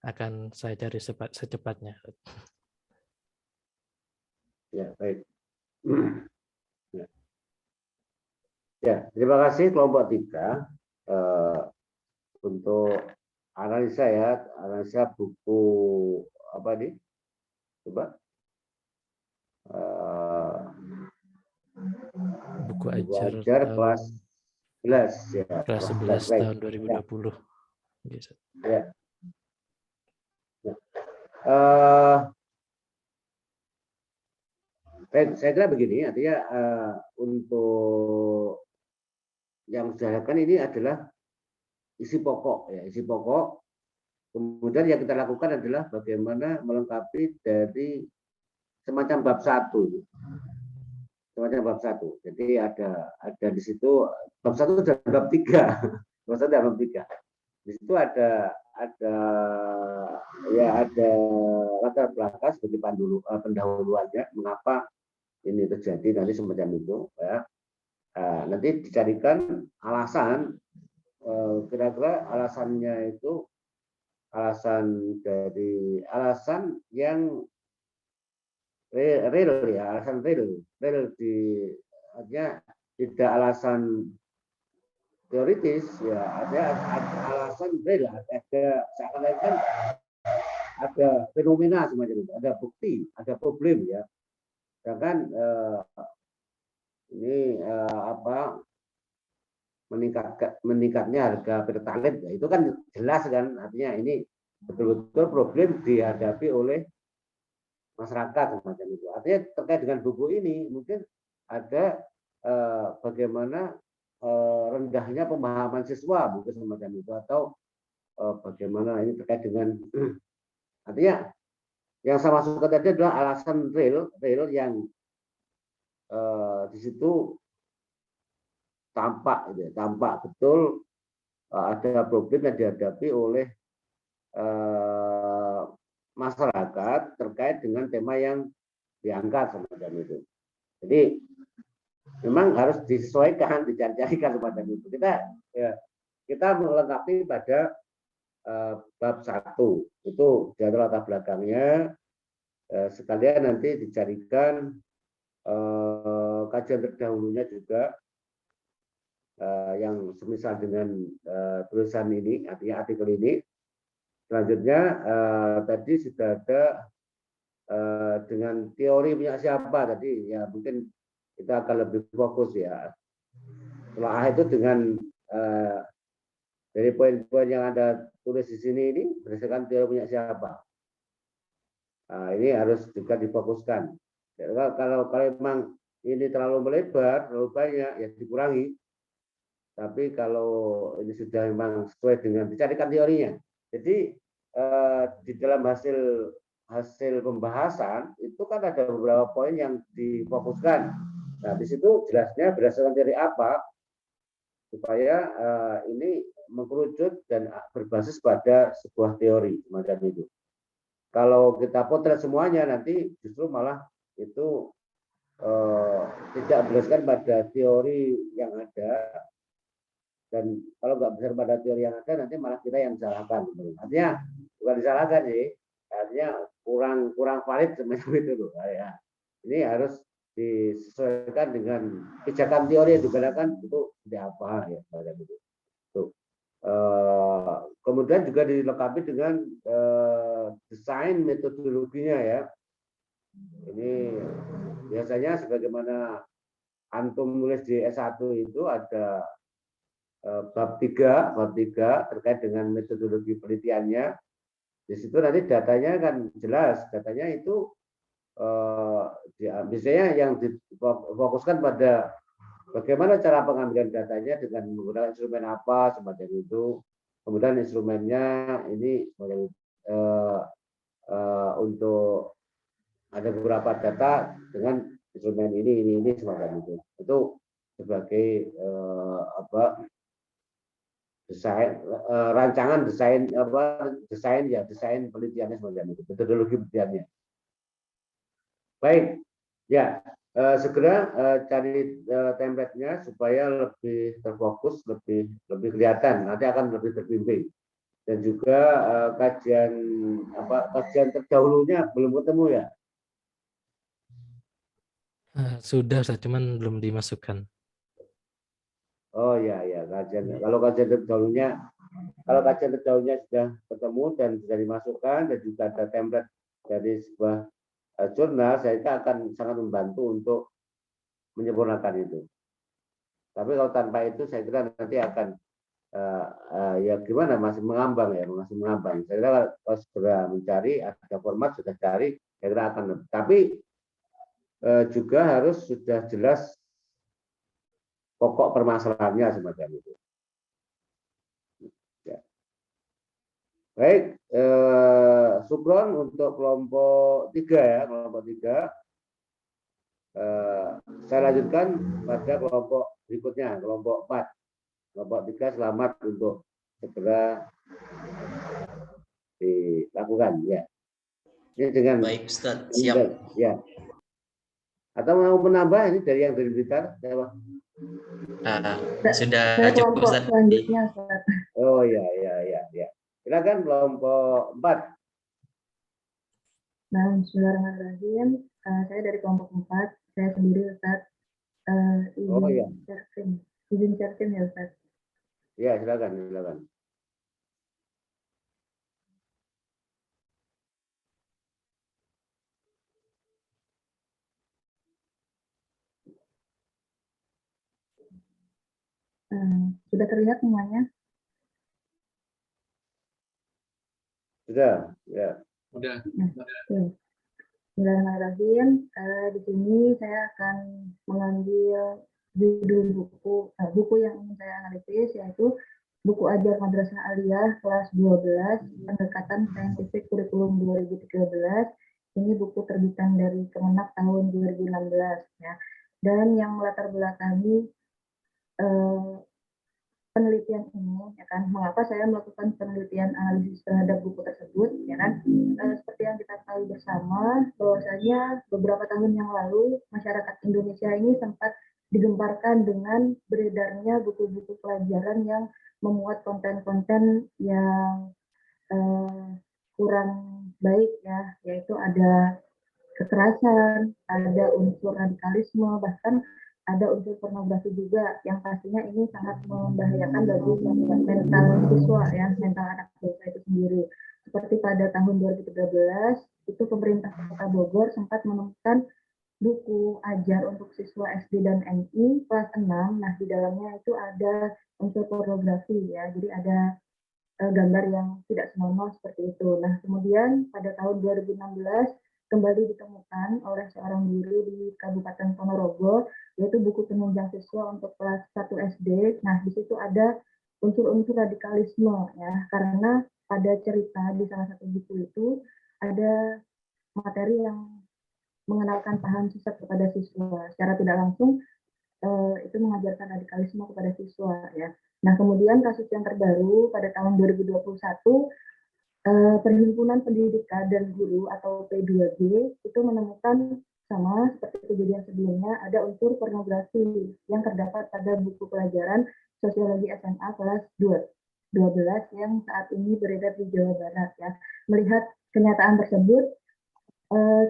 akan saya cari secepatnya. Ya, baik. Ya, terima kasih kelompok 3 untuk analisa analisa buku apa nih? Coba. Buku ajar kelas 11 ya. Kelas 11 tahun 2020. Ya. Saya kira begini, artinya untuk yang diharapkan ini adalah isi pokok ya, isi pokok. Kemudian yang kita lakukan adalah bagaimana melengkapi dari semacam bab 1. Semacam bab 1. Jadi ada di situ bab 1 dan bab 3. Bab 1 dan bab 3. Di situ ada latar belakang sebagai pendahuluannya, mengapa ini terjadi, nanti semacam itu ya. Nanti dicarikan alasan, kira-kira alasannya itu alasan yang real ya, alasan real artinya tidak alasan teoritis ya, ada alasan real, ada seakan-akan ada fenomena semacam itu, ada bukti, ada problem ya. Sedangkan ini meningkatnya harga pertalite ya, itu kan jelas kan, artinya ini betul-betul problem dihadapi oleh masyarakat semacam itu. Artinya terkait dengan buku ini mungkin ada bagaimana rendahnya pemahaman siswa mungkin semacam itu, atau bagaimana ini terkait dengan artinya yang saya maksudkan tadi adalah alasan real yang di situ tampak betul ada problem yang dihadapi oleh masyarakat terkait dengan tema yang diangkat semacam itu. Jadi memang harus disesuaikan, dicari-carikan semacam itu. Kita melengkapi pada bab 1 itu dari latar belakangnya, sekalian nanti dicarikan kajian terdahulunya juga yang semisal dengan tulisan ini, artinya artikel ini. Selanjutnya tadi sudah ada dengan teori punya siapa tadi ya, mungkin kita akan lebih fokus ya. Telaah itu dengan dari poin-poin yang ada tulis di sini ini berdasarkan teori punya siapa. Nah, ini harus juga difokuskan. Kalau memang ini terlalu melebar, terlalu banyak, ya dikurangi. Tapi kalau ini sudah memang sesuai dengan dicarikan teorinya. Jadi di dalam hasil pembahasan itu kan ada beberapa poin yang difokuskan. Nah, di situ jelasnya berdasarkan teori apa supaya ini mengkerucut dan berbasis pada sebuah teori semacam itu. Kalau kita potret semuanya nanti justru malah itu tidak berdasarkan pada teori yang ada, dan kalau nggak berdasarkan pada teori yang ada nanti malah kita yang disalahkan. Artinya bukan disalahkan sih, artinya kurang valid semacam itu loh. Ya. Ini harus disesuaikan dengan pijakan teori yang digunakan itu seperti apa ya semacam itu. Tuh. Kemudian juga dilengkapi dengan desain metodologinya ya. Ini biasanya sebagaimana antum nulis di S1 itu ada bab 3 terkait dengan metodologi penelitiannya. Di situ nanti datanya kan jelas, datanya itu biasanya yang difokuskan pada bagaimana cara pengambilan datanya dengan menggunakan instrumen apa semacam itu. Kemudian instrumennya ini untuk ada beberapa data dengan instrumen ini semacam itu. Itu sebagai rancangan desain penelitiannya semacam itu, metodologi penelitiannya. Baik, ya segera cari template-nya supaya lebih terfokus, lebih kelihatan, nanti akan lebih terbimbing. Dan juga kajian terdahulunya belum ketemu ya. Sudah, cuman belum dimasukkan. Oh ya, kajian. Kalau kajian terdahulunya sudah ketemu dan sudah dimasukkan dan juga ada template dari sebuah jurnal, saya akan sangat membantu untuk menyempurnakan itu. Tapi kalau tanpa itu, saya kira nanti akan ya gimana masih mengambang. Saya kira kalau segera mencari ada format sudah cari, saya kira akan. Tapi juga harus sudah jelas pokok permasalahannya semacam itu. Ya. Baik, Sukron untuk kelompok 3 ya, kelompok 3. Saya lanjutkan pada kelompok berikutnya, kelompok 4. Kelompok 3 selamat untuk segera dilakukan ya. Ini dengan Baik, Ustaz. Siap. Ya. Atau mau menambah ini dari yang dari Blitar? Sudah Saya cukup, kelompok Ustaz. selanjutnya, Ustaz. Oh ya. Silakan kelompok 4. Nah, bismillahirrahmanirrahim. Saya dari kelompok 4. Saya sendiri, Ustaz. Izin certim ya, Ustaz. Ya, silakan. Sudah terlihat semuanya? Sudah, ya. Oke. Bismillahirrahmanirrahim. Di sini saya akan mengambil judul buku yang ingin saya analisis, yaitu buku Ajar Madrasah Aliyah kelas 12 Pendekatan Saintifik Kurikulum 2013. Ini buku terbitan dari Kemenak tahun 2016 ya. Dan yang melatar belakangi penelitian ini, ya kan, mengapa saya melakukan penelitian analisis terhadap buku tersebut, ya kan, seperti yang kita tahu bersama, bahwasanya beberapa tahun yang lalu masyarakat Indonesia ini sempat digemparkan dengan beredarnya buku-buku pelajaran yang memuat konten-konten yang kurang baik ya, yaitu ada kekerasan, ada unsur radikalisme, bahkan ada unsur pornografi juga, yang pastinya ini sangat membahayakan bagi mental siswa ya, mental anak siswa itu sendiri. Seperti pada tahun 2013 itu pemerintah Kota Bogor sempat menemukan buku ajar untuk siswa SD dan MI kelas 6. Nah, di dalamnya itu ada unsur pornografi ya. Jadi ada gambar yang tidak senonoh seperti itu. Nah, kemudian pada tahun 2016 kembali ditemukan oleh seorang guru di Kabupaten Ponorogo, yaitu buku penunjang siswa untuk kelas 1 SD. Nah, di situ ada unsur-unsur radikalisme ya, karena pada cerita di salah satu buku itu ada materi yang mengenalkan paham sesat kepada siswa. Secara tidak langsung itu mengajarkan radikalisme kepada siswa ya. Nah, kemudian kasus yang terbaru pada tahun 2021, Perhimpunan Pendidikan dan Guru atau P2G itu menemukan sama seperti kejadian sebelumnya, ada unsur pornografi yang terdapat pada buku pelajaran Sosiologi SMA kelas 12 yang saat ini beredar di Jawa Barat ya. Melihat kenyataan tersebut,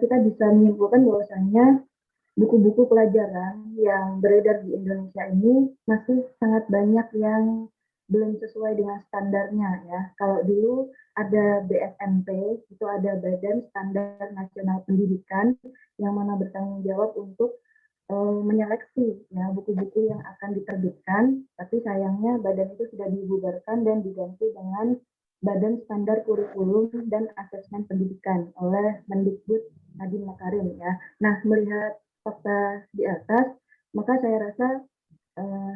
kita bisa menyimpulkan bahwasanya buku-buku pelajaran yang beredar di Indonesia ini masih sangat banyak yang belum sesuai dengan standarnya ya. Kalau dulu ada BSMP, itu ada Badan Standar Nasional Pendidikan yang mana bertanggung jawab untuk menyeleksi ya buku-buku yang akan diterbitkan, tapi sayangnya badan itu sudah dibubarkan dan diganti dengan Badan Standar Kurikulum dan Asesmen Pendidikan oleh Mendikbud Nadiem Makarim ya. Nah, melihat fakta di atas, maka saya rasa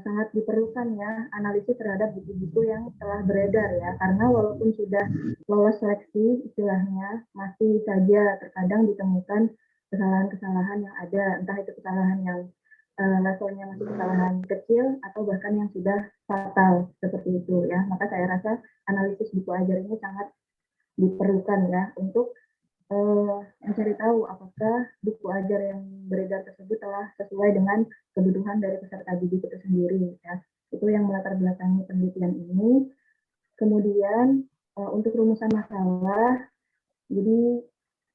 sangat diperlukan ya analisis terhadap buku-buku yang telah beredar ya, karena walaupun sudah lolos seleksi istilahnya, masih saja terkadang ditemukan kesalahan-kesalahan yang ada, entah itu kesalahan yang levelnya masih kesalahan kecil atau bahkan yang sudah fatal seperti itu ya. Maka saya rasa analisis buku ajar ini sangat diperlukan ya untuk mencari tahu apakah buku ajar yang beredar tersebut telah sesuai dengan kebutuhan dari peserta didik itu sendiri ya. Itu yang melatar belakangi penelitian ini. Kemudian untuk rumusan masalah, jadi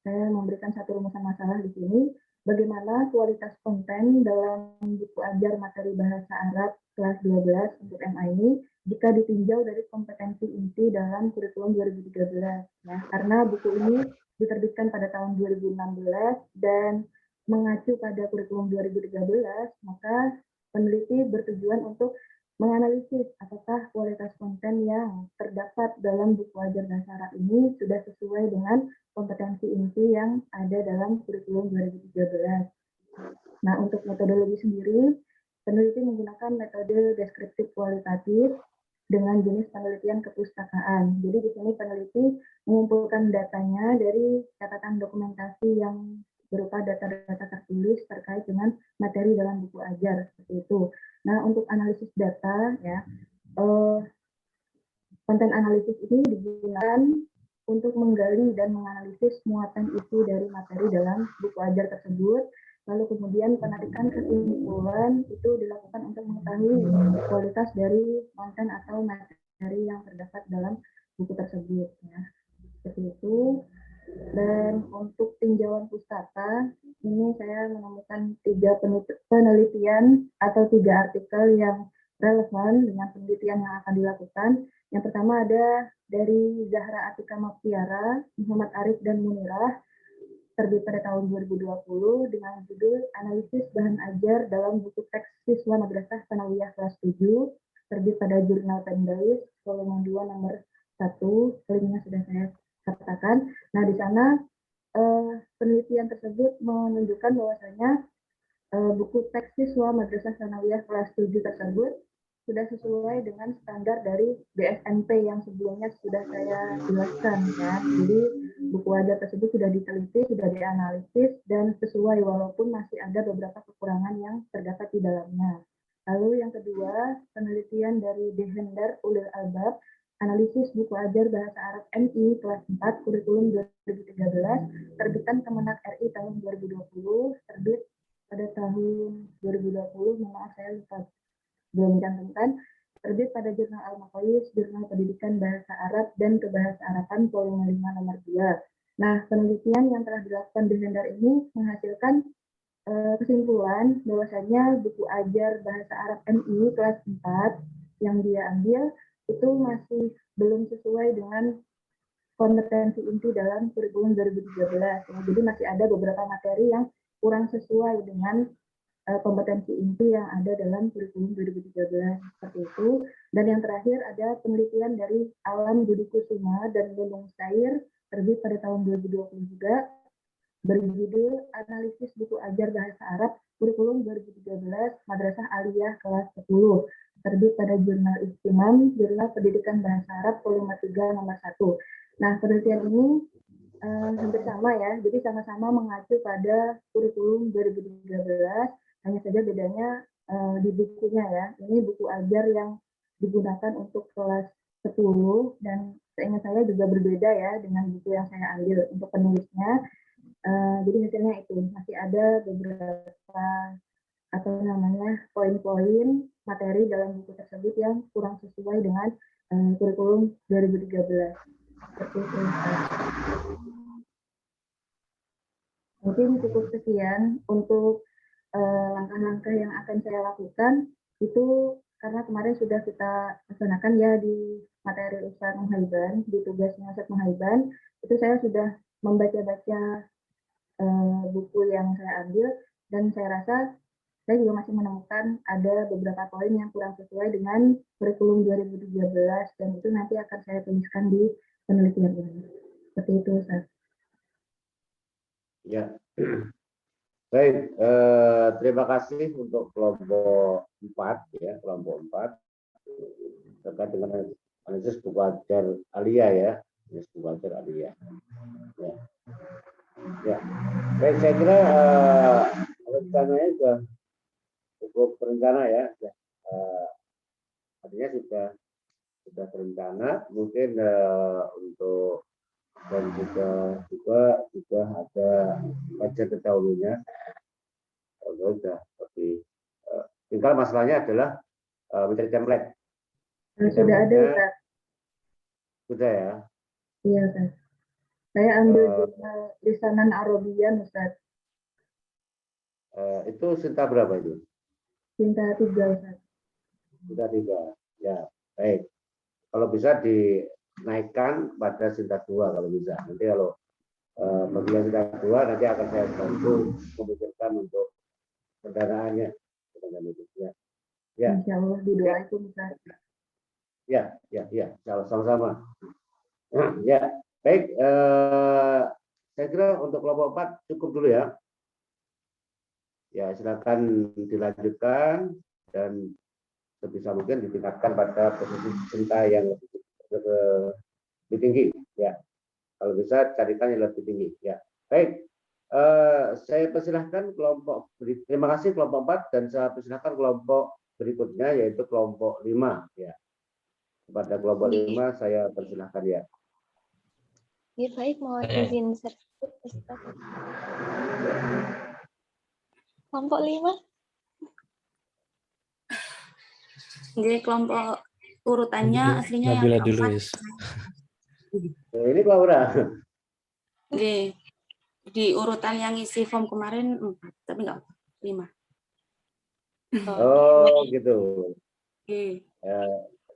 saya memberikan satu rumusan masalah di sini, bagaimana kualitas konten dalam buku ajar materi bahasa Arab kelas 12 untuk MA ini jika ditinjau dari kompetensi inti dalam kurikulum 2013 ya. Karena buku ini diterbitkan pada tahun 2016 dan mengacu pada kurikulum 2013, maka peneliti bertujuan untuk menganalisis apakah kualitas konten yang terdapat dalam buku ajar bahasa Arab ini sudah sesuai dengan kompetensi inti yang ada dalam kurikulum 2013. Nah, untuk metodologi sendiri, peneliti menggunakan metode deskriptif kualitatif dengan jenis penelitian kepustakaan. Jadi di sini peneliti mengumpulkan datanya dari catatan dokumentasi yang berupa data-data tertulis terkait dengan materi dalam buku ajar seperti itu. Nah, untuk analisis data ya, konten analisis ini digunakan untuk menggali dan menganalisis muatan isi dari materi dalam buku ajar tersebut. Lalu kemudian penarikan kesimpulan itu dilakukan untuk mengetahui kualitas dari konten atau materi yang terdapat dalam buku tersebut. Ya. Seperti itu. Dan untuk tinjauan pustaka, ini saya menemukan 3 penelitian atau 3 artikel yang relevan dengan penelitian yang akan dilakukan. Yang pertama ada dari Zahra Atika Maftiara, Muhammad Arif dan Munirah, terbit pada tahun 2020 dengan judul Analisis Bahan Ajar dalam Buku Teks Siswa Madrasah Tsanawiyah kelas 7, terbit pada Jurnal Pendalis, volume 2 nomor 1, linknya sudah saya katakan. Nah, di sana penelitian tersebut menunjukkan bahwasanya buku teks siswa Madrasah Tsanawiyah kelas 7 tersebut sudah sesuai dengan standar dari BSMP yang sebelumnya sudah saya jelaskan ya. Jadi buku ajar tersebut sudah diteliti, sudah dianalisis dan sesuai walaupun masih ada beberapa kekurangan yang terdapat di dalamnya. Lalu yang kedua, penelitian dari Dehendar Ulil Albab, analisis buku ajar bahasa Arab MI kelas 4 kurikulum 2013, terbitan Kemenak RI tahun 2020, terbit pada tahun 2020, maaf saya lupa belum mencantumkan, terbit pada Jurnal Al-Maqayis, Jurnal Pendidikan Bahasa Arab dan Kebahasa Araban volume 5 nomor 2. Nah, penelitian yang telah dilakukan di Dehendar ini menghasilkan kesimpulan bahwasanya buku ajar bahasa Arab MI kelas 4 yang dia ambil itu masih belum sesuai dengan kompetensi inti dalam kurikulum 2013. Jadi masih ada beberapa materi yang kurang sesuai dengan kompetensi inti yang ada dalam kurikulum 2013 seperti itu. Dan yang terakhir ada penelitian dari Alam Budi Kusuma dan Nunung Sair terbit pada tahun 2020 juga berjudul Analisis Buku Ajar Bahasa Arab Kurikulum 2013 Madrasah Aliyah kelas 10 terbit pada Jurnal Istimam Jurnal Pendidikan Bahasa Arab volume 3 nomor 1. Nah, penelitian ini hampir sama ya, jadi sama-sama mengacu pada kurikulum 2013, hanya saja bedanya di bukunya ya. Ini buku ajar yang digunakan untuk kelas 10 dan seingat saya juga berbeda ya dengan buku yang saya ambil untuk penulisnya. Jadi hasilnya itu masih ada beberapa poin-poin materi dalam buku tersebut yang kurang sesuai dengan kurikulum 2013. Seperti itu. Mungkin cukup sekian untuk langkah-langkah yang akan saya lakukan itu karena kemarin sudah kita laksanakan ya di materi Ustadz Muhaiban, di tugasnya Ustadz Muhaiban, itu saya sudah membaca-baca buku yang saya ambil dan saya rasa saya juga masih menemukan ada beberapa poin yang kurang sesuai dengan kurikulum 2013 dan itu nanti akan saya tuliskan di penelitian ini. Seperti itu, Ustaz. Ya, baik. Terima kasih untuk kelompok 4 ya, kelompok 4 terkait dengan analisis buku ajar Aliyah ya, analisis buku ajar Aliyah. Ya, ya. Baik, saya kira rencananya sudah cukup berencana ya. Artinya sudah berencana. Mungkin untuk dan juga ada kajian terdahulunya. Sudah seperti tinggal masalahnya adalah mencari template. Sudah ada, Ustaz. Sudah ya? Iya, Ustaz. Saya ambil jurnal lisanan Arabian, Ustaz. Itu Sinta berapa itu? Sinta 3, Ustaz. Sinta 3. Ya, baik. Kalau bisa dinaikkan pada Sinta 2 kalau bisa. Nanti kalau bagian Sinta 2 nanti akan saya bantu memikirkan untuk pendanaannya. Ya. Insya Allah didoakan, Ustaz. Ya. Sama-sama. Ya, baik. Saya kira untuk kelompok 4 cukup dulu ya. Ya, silakan dilanjutkan dan sebisa mungkin ditingkatkan pada posisi Sinta yang lebih tinggi. Ya, kalau bisa carikan yang lebih tinggi. Ya, baik. Saya persilahkan kelompok. Terima kasih kelompok 4 dan saya persilahkan kelompok berikutnya yaitu kelompok 5. Ya, kepada kelompok 5 saya persilahkan ya. Ya, baik, mohon izin sertifikat. Kelompok 5. Jadi kelompok urutannya aslinya Nabila yang dulu, keempat. Is. Ini Laura. Oke. Di urutan yang isi form kemarin 4, tapi enggak 5. Oh, gitu. Oke.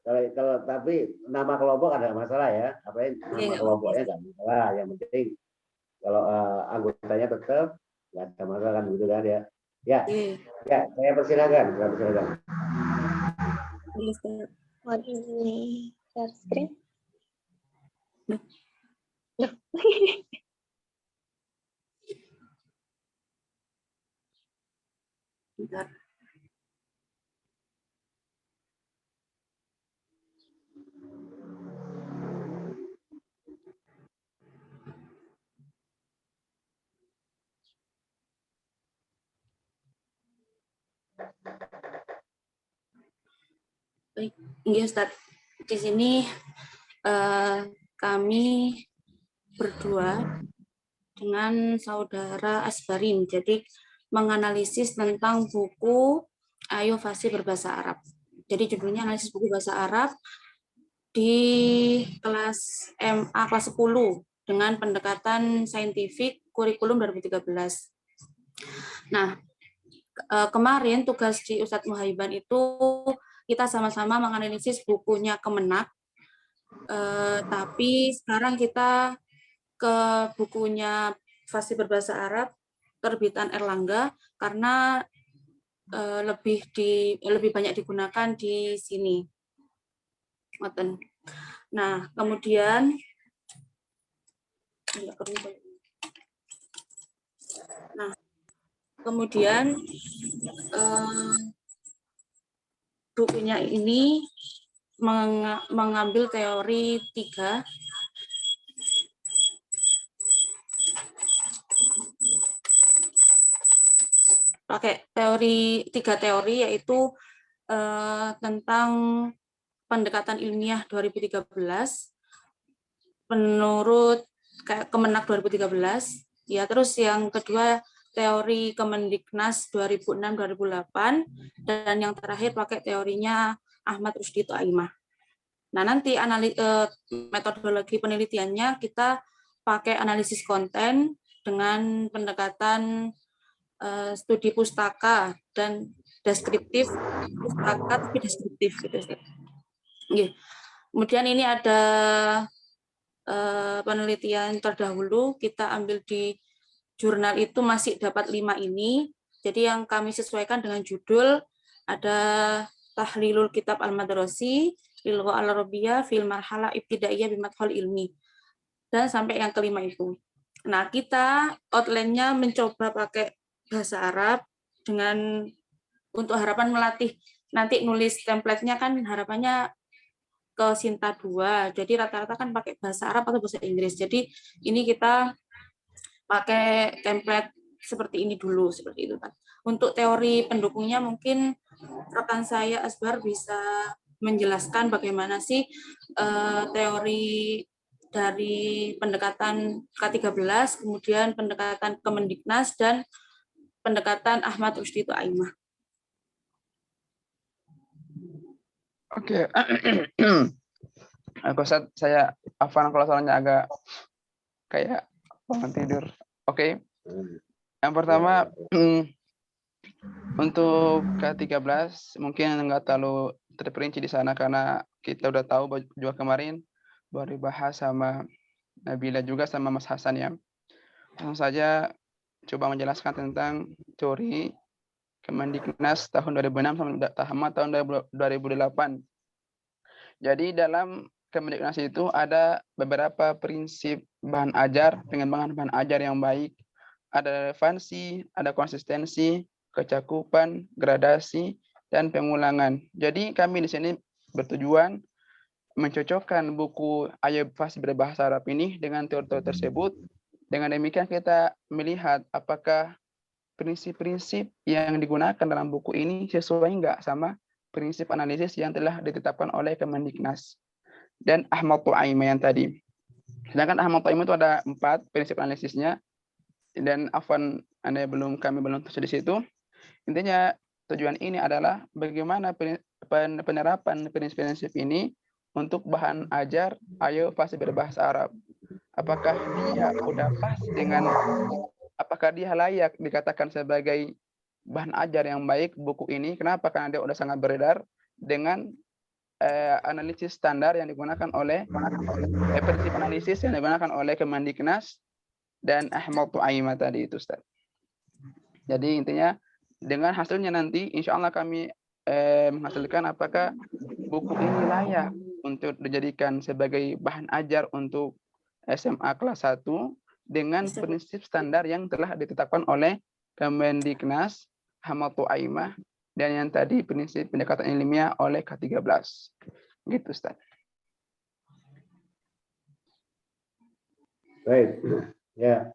Kalau tapi nama kelompok ada masalah ya. Apa nama kelompoknya enggak masalah. Yang penting kalau anggotanya tetap enggak ada masalah kan gitu kan ya. Ya, saya persilakan. Mohon izin share screen. Bentar. Baik, Ustaz. Di sini kami berdua dengan saudara Asbarin. Jadi menganalisis tentang buku Ayo Fasih Berbahasa Arab. Jadi judulnya analisis buku bahasa Arab di kelas MA kelas 10 dengan pendekatan saintifik kurikulum 2013. Nah, kemarin tugas di Ustadz Muhaiban itu kita sama-sama menganalisis bukunya Kemenak, tapi sekarang kita ke bukunya Fasih Berbahasa Arab terbitan Erlangga karena lebih banyak digunakan di sini. Nah, kemudian bukunya ini mengambil teori 3. Pakai tiga teori yaitu tentang pendekatan ilmiah 2013 menurut Kemenak 2013 ya, terus yang kedua teori Kemendiknas 2006-2008 dan yang terakhir pakai teorinya Ahmad Rusdi Toaimah. Nah, nanti metodologi penelitiannya kita pakai analisis konten dengan pendekatan studi pustaka dan deskriptif, pustaka tapi deskriptif gitu. Kemudian ini ada penelitian terdahulu, kita ambil di jurnal itu masih dapat 5 ini. Jadi yang kami sesuaikan dengan judul ada Tahlilul Kitab Al-Madrasi, Lugha Al-Arabiyyah fil Marhalah Ibtidaiyah Bimadkhal Ilmi. Dan sampai yang kelima itu. Nah, kita outline-nya mencoba pakai bahasa Arab dengan untuk harapan melatih nanti nulis template-nya kan harapannya ke Sinta 2. Jadi rata-rata kan pakai bahasa Arab atau bahasa Inggris. Jadi ini kita pakai template seperti ini dulu, seperti itu kan. Untuk teori pendukungnya mungkin rekan saya Asbar bisa menjelaskan bagaimana sih teori dari pendekatan K13, kemudian pendekatan Kemendiknas dan pendekatan Ahmad Rusdi Toaimah. Oke, Ustaz, saya afwan kalau soalnya agak kayak bangun tidur. Oke. Yang pertama untuk K13 mungkin nggak terlalu terperinci di sana karena kita udah tahu juga kemarin baru dibahas sama Nabila juga sama Mas Hasan ya. Langsung saja coba menjelaskan tentang teori Kemendiknas tahun 2006 sama tahun 2008. Jadi dalam Kemendiknas itu ada beberapa prinsip bahan ajar, pengembangan bahan ajar yang baik. Ada relevansi, ada konsistensi, kecakupan, gradasi, dan pengulangan. Jadi kami di sini bertujuan mencocokkan buku Ayo Fasih Berbahasa Arab ini dengan teori tersebut. Dengan demikian kita melihat apakah prinsip-prinsip yang digunakan dalam buku ini sesuai enggak sama prinsip analisis yang telah ditetapkan oleh Kemendiknas dan Ahmad Toaimah yang tadi. Sedangkan Ahmad Toaimah itu ada 4 prinsip analisisnya dan afwan kami belum tulis di situ. Intinya tujuan ini adalah bagaimana penerapan prinsip-prinsip ini untuk bahan ajar Ayo Fasih Berbahasa Arab. Apakah dia udah pas dengan apakah dia layak dikatakan sebagai bahan ajar yang baik buku ini? Kenapa? Karena dia udah sangat beredar dengan analisis standar yang digunakan oleh prinsip analisis yang digunakan oleh Kemendiknas dan Ahmad Toaimah tadi itu, Ustaz. Jadi intinya dengan hasilnya nanti insya Allah kami menghasilkan apakah buku ini layak untuk dijadikan sebagai bahan ajar untuk SMA kelas 1 dengan prinsip standar yang telah ditetapkan oleh Kemendiknas, Ahmad Toaimah, dan yang tadi prinsip pendekatan ilmiah oleh K13. Gitu, Ustaz. Baik, ya.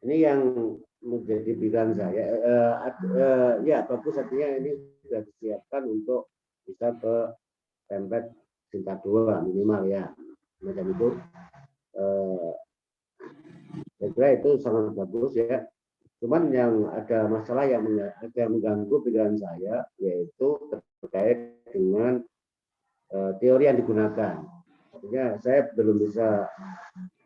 Ini yang menjadi pikiran saya. Ya, bagus artinya ini sudah disiapkan untuk bisa ke template Sinta 2 minimal ya. Macam itu. Saya kira itu sangat bagus ya. Cuman yang ada masalah yang mengganggu pikiran saya yaitu terkait dengan teori yang digunakan. Artinya saya belum bisa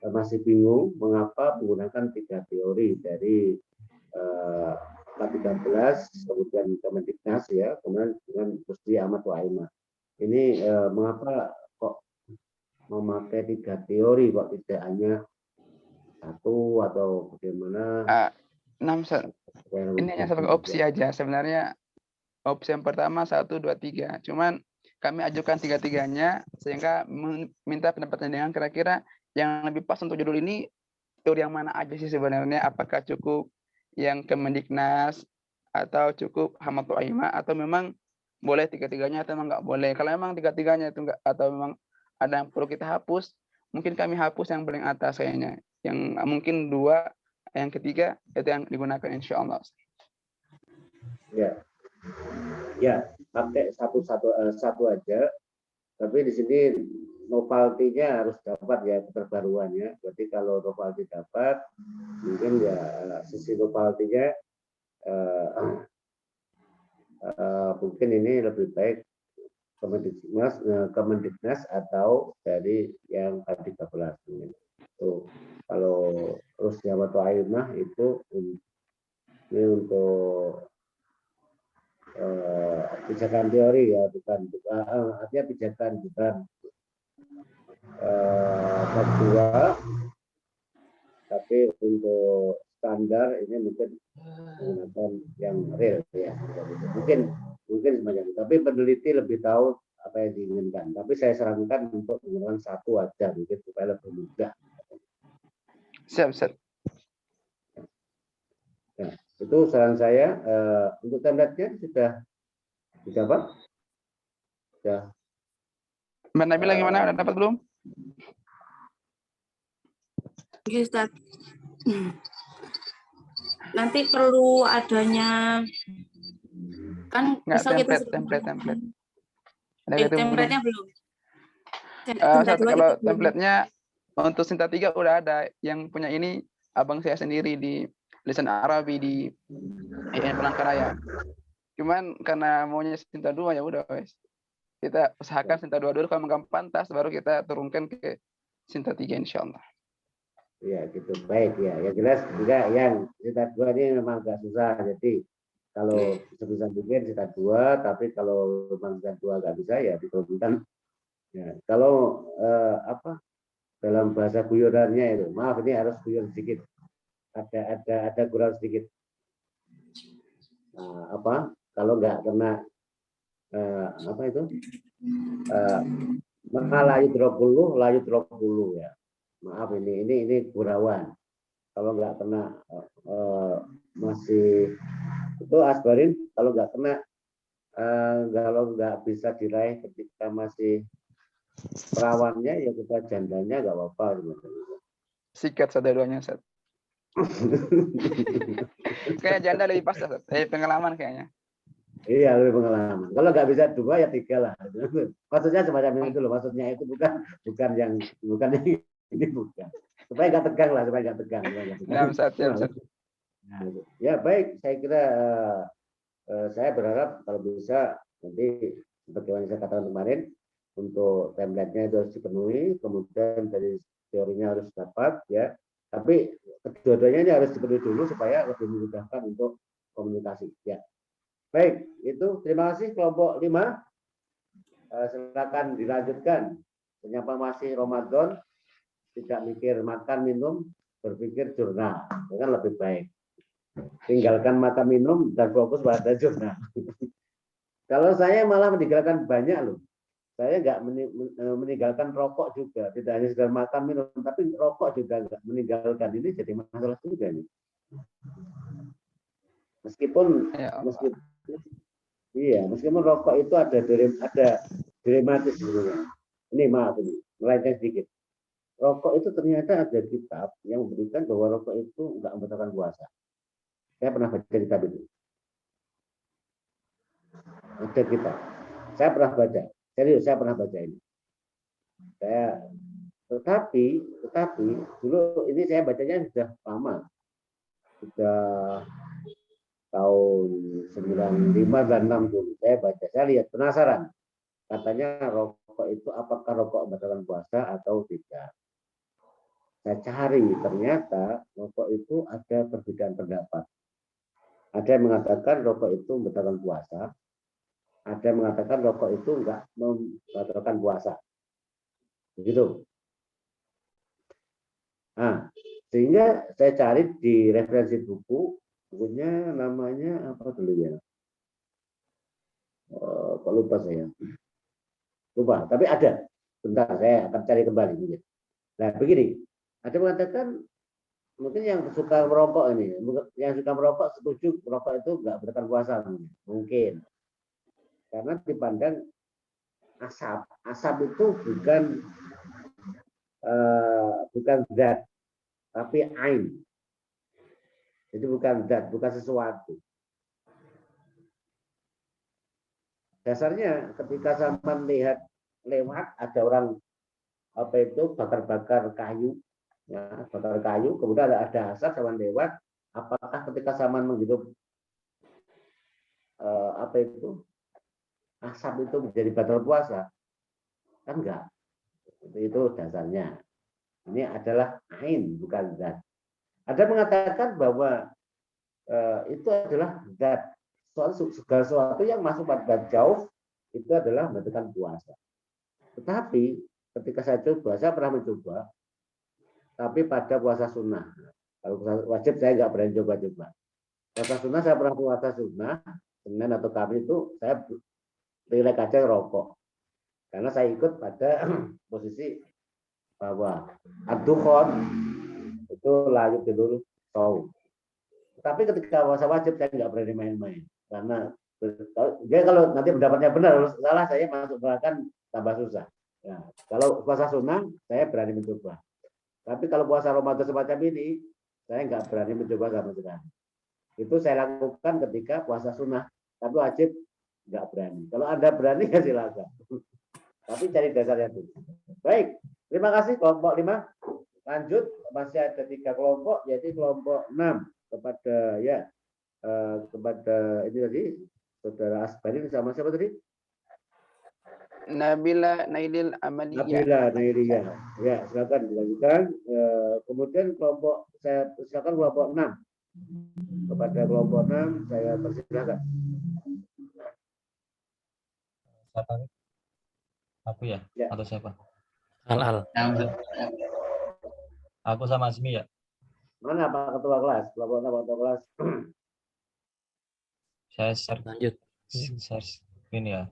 masih bingung mengapa menggunakan 3 teori dari K13 kemudian Kemendiknas ya, kemudian dengan Rusdi Ahmad Toaimah. Ini mengapa kok memakai 3 teori kok tidak hanya satu atau bagaimana? 6 Ustaz. Ini hanya sebagai opsi aja. Sebenarnya opsi yang pertama 1, 2, 3. Cuman kami ajukan 3-3-nya sehingga minta pendapatnya dengan kira-kira yang lebih pas untuk judul ini teori yang mana aja sih sebenarnya? Apakah cukup yang Kemendiknas atau cukup Hamatul Aima atau memang boleh 3-3-nya atau memang nggak boleh? Kalau memang 3-3-nya itu enggak atau memang ada yang perlu kita hapus, mungkin kami hapus yang paling atas kayaknya. Yang mungkin 2, yang ketiga itu yang digunakan insya Allah. Ya, pakai satu aja. Tapi di sini novelty-nya harus dapat ya keterbaruannya. Berarti kalau novelty dapat, mungkin ya sisi novelty-nya mungkin ini lebih baik Kemendiknas atau dari yang K13. Tuh, kalau terus Hamatul Aimah itu ini untuk pijakan teori ya, bukan artinya pijakan bukan bab 2, tapi untuk standar ini mungkin menggunakan yang real ya. Mungkin semacam itu. Tapi peneliti lebih tahu apa yang diinginkan. Tapi saya sarankan untuk menggunakan satu aja mungkin supaya lebih mudah. Siap. Nah, itu saran saya. Untuk template-nya sudah didapat? Sudah. Mbak Nabila gimana? Udah dapat belum? Oke, Ustaz. Nanti perlu adanya kan misal kita template. template-nya belum. Kalau template-nya untuk Sinta 3 udah ada. Yang punya ini abang saya sendiri di lisan Arabi di Palangkaraya. Cuman karena maunya Sinta 2 ya udah guys. Kita usahakan Sinta 2 dulu, kalau memang pantas baru kita turunkan ke Sinta 3 insyaallah. Ya gitu, baik ya. Yang jelas enggak yang Sinta 2 ini memang agak susah. Jadi kalau sebisa mungkin Sinta 2, tapi kalau memang Sinta 2 nggak bisa ya diturunkan. Ya, kalau dalam bahasa guyonannya itu, maaf ini harus guyon sedikit. Ada kurang sedikit. Kalau nggak kena layu 30 ya. Maaf ini gurauan. Kalau nggak kena masih itu asbarin, kalau nggak kena kalau nggak bisa diraih ketika masih perawannya ya kita jandanya nggak apa-apa. Sikat satu-duanya Ustaz. Kayak janda lebih pas Ustaz. Pengalaman kayaknya. Iya, lebih pengalaman. Kalau nggak bisa 2 ya 3 lah. Maksudnya semacam itu loh. Maksudnya itu bukan ini bukan. Supaya nggak tegang lah, supaya nggak tegang. Siap. Nah, ya baik, saya kira saya berharap kalau bisa nanti seperti yang saya katakan kemarin, untuk template-nya itu harus dipenuhi, kemudian dari teorinya harus dapat ya. Tapi kedua-duanya ini harus dipenuhi dulu supaya lebih memudahkan untuk komunikasi ya. Baik, itu terima kasih kelompok 5. Silakan dilanjutkan. Ternyata masih Ramadan, tidak mikir makan minum, berpikir jurnal, kan lebih baik. Tinggalkan makan minum dan fokus pada jurnal. Kalau saya malah meninggalkan banyak loh. Saya nggak meninggalkan rokok juga, tidak hanya sekedar makan minum, tapi rokok juga nggak meninggalkan. Ini jadi masalah juga nih. Meskipun rokok itu ada dilematis sebenarnya. Ini maaf ini, melenceng sedikit. Rokok itu ternyata ada kitab yang memberikan bahwa rokok itu nggak membatalkan puasa. Saya pernah baca kitab itu. Ada kitab. Saya pernah baca. Serius, saya pernah baca ini. Tetapi dulu ini saya bacanya sudah lama. Sudah tahun 95 dan 60 saya baca. Saya lihat penasaran. Katanya rokok itu apakah rokok membatalkan puasa atau tidak. Saya cari, ternyata rokok itu ada perbedaan pendapat. Ada yang mengatakan rokok itu membatalkan puasa. Ada yang mengatakan rokok itu enggak membatalkan puasa. Begitu. Nah, Sehingga saya cari di referensi bukunya namanya apa dulu ya? Kok lupa saya. Lupa, tapi ada. Bentar, saya akan cari kembali. Nah, begini. Ada mengatakan mungkin yang suka merokok ini, yang suka merokok setuju merokok itu nggak bertahan puasa mungkin. Karena dipandang asap itu bukan zat, tapi ain. Itu bukan zat, bukan sesuatu. Dasarnya ketika sama melihat lewat ada orang apa itu bakar-bakar kayu, ya, bakar kayu, kemudian ada asap sama lewat, apakah ketika sama menghirup apa itu asap itu menjadi batal puasa? Kan enggak. Itu dasarnya. Ini adalah ain, bukan zat. Ada mengatakan bahwa itu adalah zat. Segala sesuatu yang masuk pada jauh itu adalah membatalkan puasa. Tetapi ketika saya pernah mencoba, tapi pada puasa sunnah. Kalau puasa wajib saya nggak berani coba-coba. Puasa sunnah saya pernah puasa sunnah, Senin atau Kamis itu saya rileks aja rokok. Karena saya ikut pada posisi bahwa ad-dukhon itu layu dulu tahu. Tapi ketika puasa wajib saya nggak berani main-main. Karena dia kalau nanti pendapatnya benar, salah saya masuk neraka tambah susah. Ya, kalau puasa sunnah saya berani mencoba. Tapi kalau puasa Ramadan semacam ini saya nggak berani mencoba sama sekali. Itu saya lakukan ketika puasa sunnah. Tapi wajib nggak berani. Kalau Anda berani ya silakan. Tapi cari dasarnya dulu. Baik, terima kasih kelompok 5. Lanjut, masih ada 3 kelompok, yaitu kelompok 6 kepada ini tadi saudara Asbari sama siapa tadi? Nabila Nailil Amaliyah. Nabila Nailiyah. Ya, silakan dilanjutkan. Kemudian saya silakan kelompok 6. Kepada kelompok 6 saya persilakan. Siapa? Aku ya? Atau siapa? Al. Aku sama Asmi ya. Mana Pak Ketua Kelas? Kelompok 6 Ketua Kelas. Saya share lanjut. Share ini ya.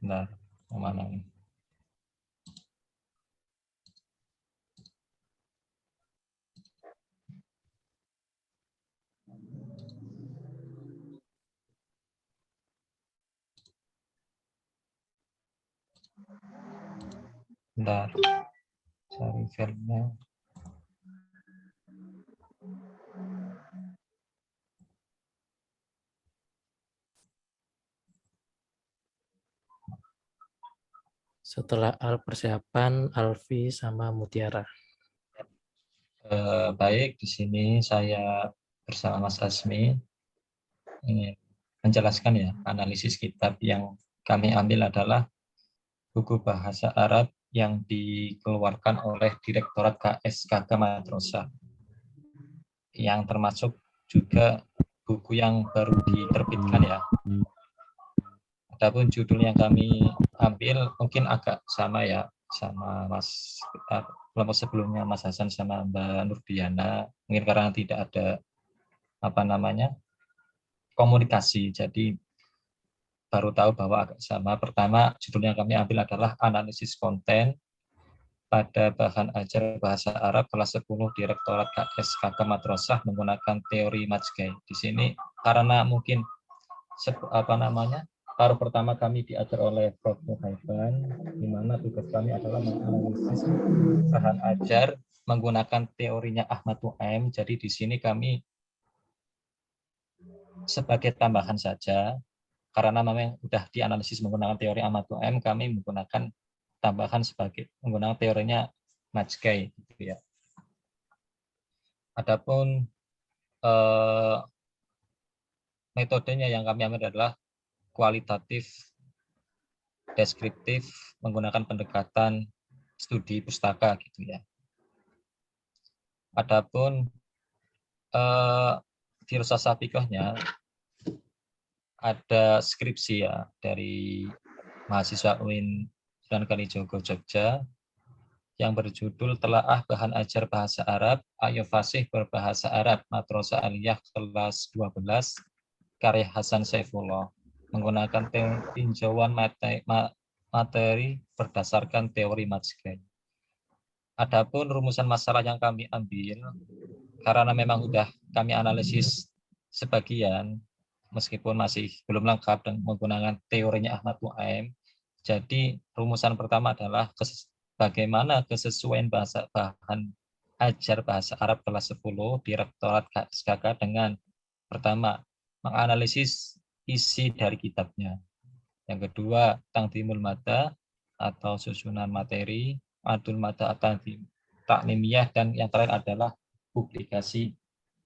Nah, yang mana ini? Bentar. Cari filenya. Setelah Al persiapan, Alfi sama Mutiara. Baik, di sini saya bersama Mas Asmi ingin menjelaskan ya analisis kitab yang kami ambil adalah buku bahasa Arab yang dikeluarkan oleh Direktorat KSKK Madrasah, yang termasuk juga buku yang baru diterbitkan ya. Adapun judul yang kami ambil mungkin agak sama ya, sama Mas kelompok sebelumnya Mas Hasan sama Mbak Nurdiana, mungkin karena tidak ada komunikasi, jadi baru tahu bahwa agak sama. Pertama, judul yang kami ambil adalah analisis konten pada bahan ajar bahasa Arab kelas 10 Direktorat KSKK Madrasah menggunakan teori Majgai. Di sini karena mungkin baru pertama kami diajar oleh Prof. Muhaiban, di mana tugas kami adalah menganalisis bahan ajar menggunakan teorinya Ahmad Tu'aim. Jadi di sini kami sebagai tambahan saja, karena memang sudah dianalisis menggunakan teori Ahmad Tu'aim, kami menggunakan tambahan sebagai menggunakan teorinya Majgai, gitu ya. Adapun metodenya yang kami ambil adalah kualitatif, deskriptif, menggunakan pendekatan studi pustaka, gitu ya. Adapun filsafat fikihnya ada skripsi ya dari mahasiswa UIN Sunan Kalijogo Jogja, yang berjudul Telaah Bahan Ajar Bahasa Arab, Ayo Fasih Berbahasa Arab, Madrasah Aliyah kelas 12, karya Hasan Saifullah, menggunakan tinjauan materi berdasarkan teori Matskai. Adapun rumusan masalah yang kami ambil, karena memang sudah kami analisis sebagian, meskipun masih belum lengkap dan menggunakan teorinya Ahmad Muaim, jadi rumusan pertama adalah bagaimana kesesuaian bahan ajar bahasa Arab kelas 10 di Rektorat SKK dengan pertama, menganalisis isi dari kitabnya. Yang kedua, Tangdimul Mada atau susunan materi, Adul Mada atau Taknimiyah, dan yang terakhir adalah publikasi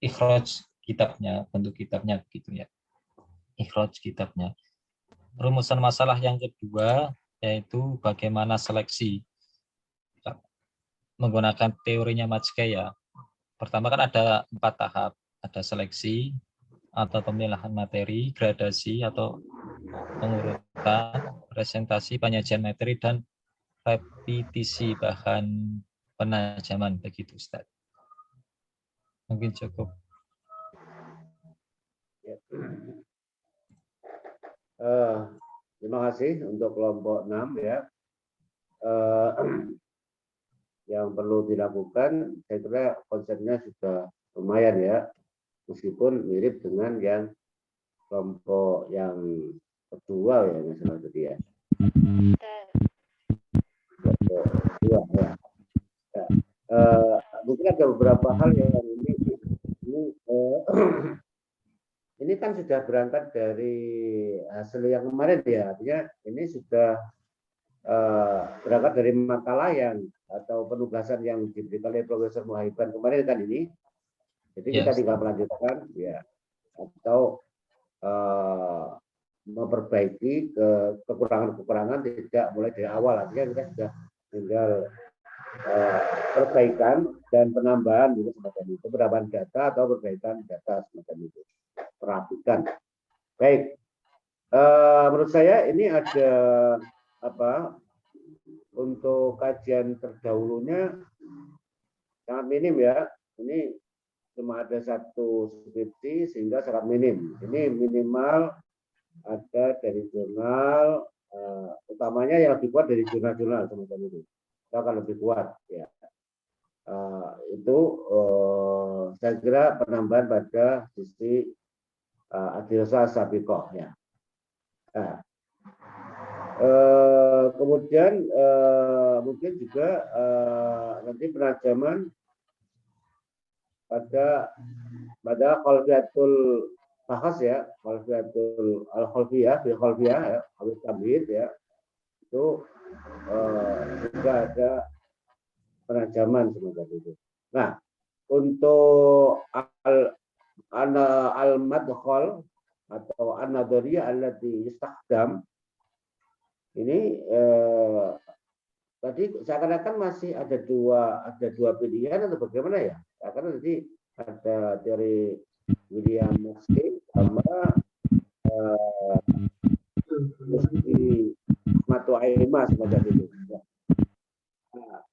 ikhraj kitabnya, bentuk kitabnya begitu ya. Ikhraj kitabnya. Rumusan masalah yang kedua yaitu bagaimana seleksi menggunakan teorinya Matskai ya. Pertama kan ada 4 tahap, ada seleksi atau pemilihan materi, gradasi atau pengurutan, presentasi, penyajian materi, dan repetisi bahan penajaman begitu Ustaz. Mungkin cukup. Terima kasih untuk kelompok 6 ya. Yang perlu dilakukan, saya kira konsepnya sudah lumayan ya, meskipun mirip dengan yang kelompok yang kedua ya, misalnya tadi ya. Kelompok kedua ya. Mungkin ada beberapa hal yang ini kan sudah berangkat dari hasil yang kemarin ya, artinya ini sudah berangkat dari makalah yang atau penugasan yang diberikan oleh Profesor Muhaiban kemarin kan ini. Jadi kita tinggal melanjutkan ya, atau memperbaiki kekurangan-kekurangan tidak mulai dari awal, artinya kita sudah tinggal perbaikan dan penambahan gitu semacam itu, penambahan data atau perbaikan data semacam itu, perhatikan. Baik, menurut saya ini ada apa, untuk kajian terdahulunya sangat minim ya, ini cuma ada 1 skripsi sehingga sangat minim. Ini minimal ada dari jurnal, utamanya yang lebih kuat dari jurnal-jurnal semacam itu. Itu akan lebih kuat ya. Itu saya kira penambahan pada sisi Adirasa Sabiqoh ya. Nah, kemudian mungkin juga nanti penajaman pada khalfiyatul bahas ya, khalfiyatul al-khalfiyah, bil khalfiyah ya, habis tamhid ya. Itu juga ada penajaman semacam itu. Nah, untuk al-madkhal atau an-nadhariyah allati yustakhdam ini tadi seakan-akan masih ada dua pilihan atau bagaimana ya? Karena tadi ada teori William Moxley sama Musti Matu Aima semacam itu. Nah,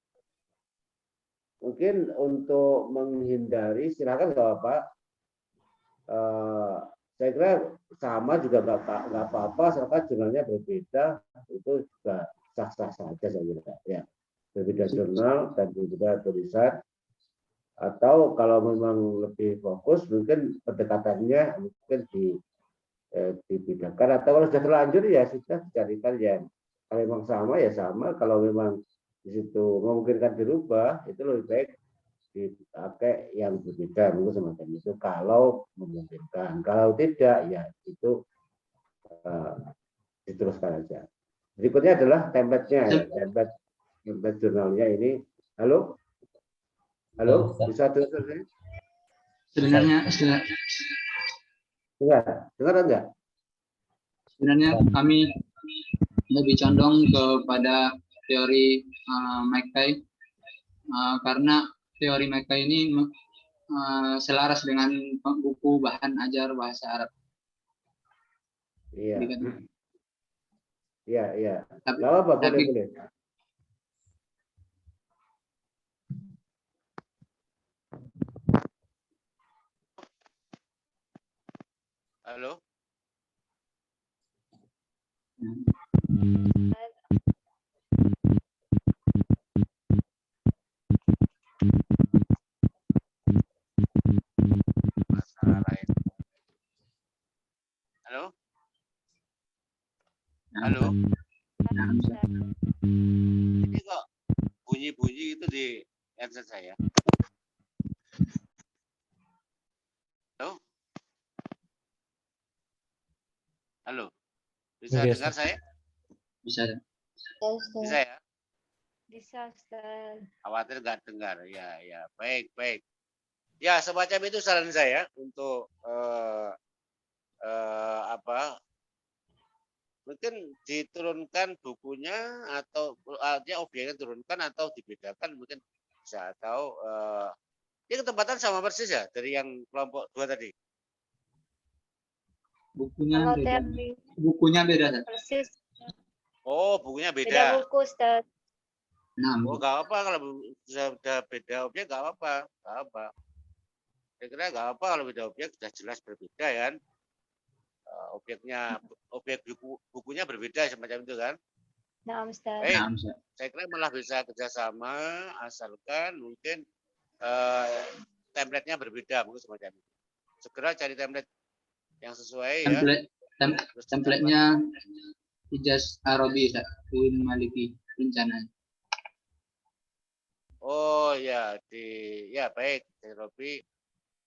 mungkin untuk menghindari silakan nggak apa. Saya kira sama juga nggak apa-apa, asalkan jurnalnya berbeda, itu juga sah-sah saja saya kira ya. Berbeda jurnal dan berbeda tulisan, atau kalau memang lebih fokus mungkin pendekatannya mungkin dibedakan, atau kalau sudah terlanjur ya sudah dicarikan yang kalau memang sama ya sama, kalau memang di situ memungkinkan dirubah itu lebih baik dipakai yang berbeda mungkin semacam itu kalau memungkinkan. Kalau tidak ya itu diteruskan aja. Berikutnya adalah template-nya ya, template jurnalnya ini. Halo bisa dengar saya? Sebenarnya dengar enggak? Sebenarnya kami lebih condong kepada teori Mackay karena teori Mackay ini selaras dengan buku bahan ajar bahasa Arab. Iya. Iya. Gak apa, boleh. Halo. Masalah lain. Halo. Halo. Ini kok bunyi-bunyi itu di headset saya. Halo. Halo. Bisa Oke, dengar Ustaz. saya? Bisa. Bisa ya? Bisa, Ustaz. Khawatir nggak dengar. Ya, ya. Baik, baik. Ya, semacam itu saran saya untuk apa? Mungkin diturunkan bukunya atau artinya objeknya turunkan atau dibedakan mungkin bisa, atau ini ketempatan sama persis ya dari yang kelompok 2 tadi. Bukunya Kalau beda. teori Bukunya beda. Ustaz. persis Oh, bukunya beda beda. buku, Ustaz. Nah, Oh, nggak apa kalau sudah beda objek, nggak apa, nggak apa. Saya kira nggak apa kalau beda objek sudah jelas berbeda kan. Objek bukunya berbeda semacam itu kan. Nah, Ustaz. Baik, nah, Ustaz. saya kira malah bisa kerjasama asalkan mungkin template-nya berbeda mungkin semacam itu. Segera cari template yang sesuai ya. Template-nya Ijaz Arabi, Ustaz. Uin Maliki rencana. Oh ya, ya baik, Robi.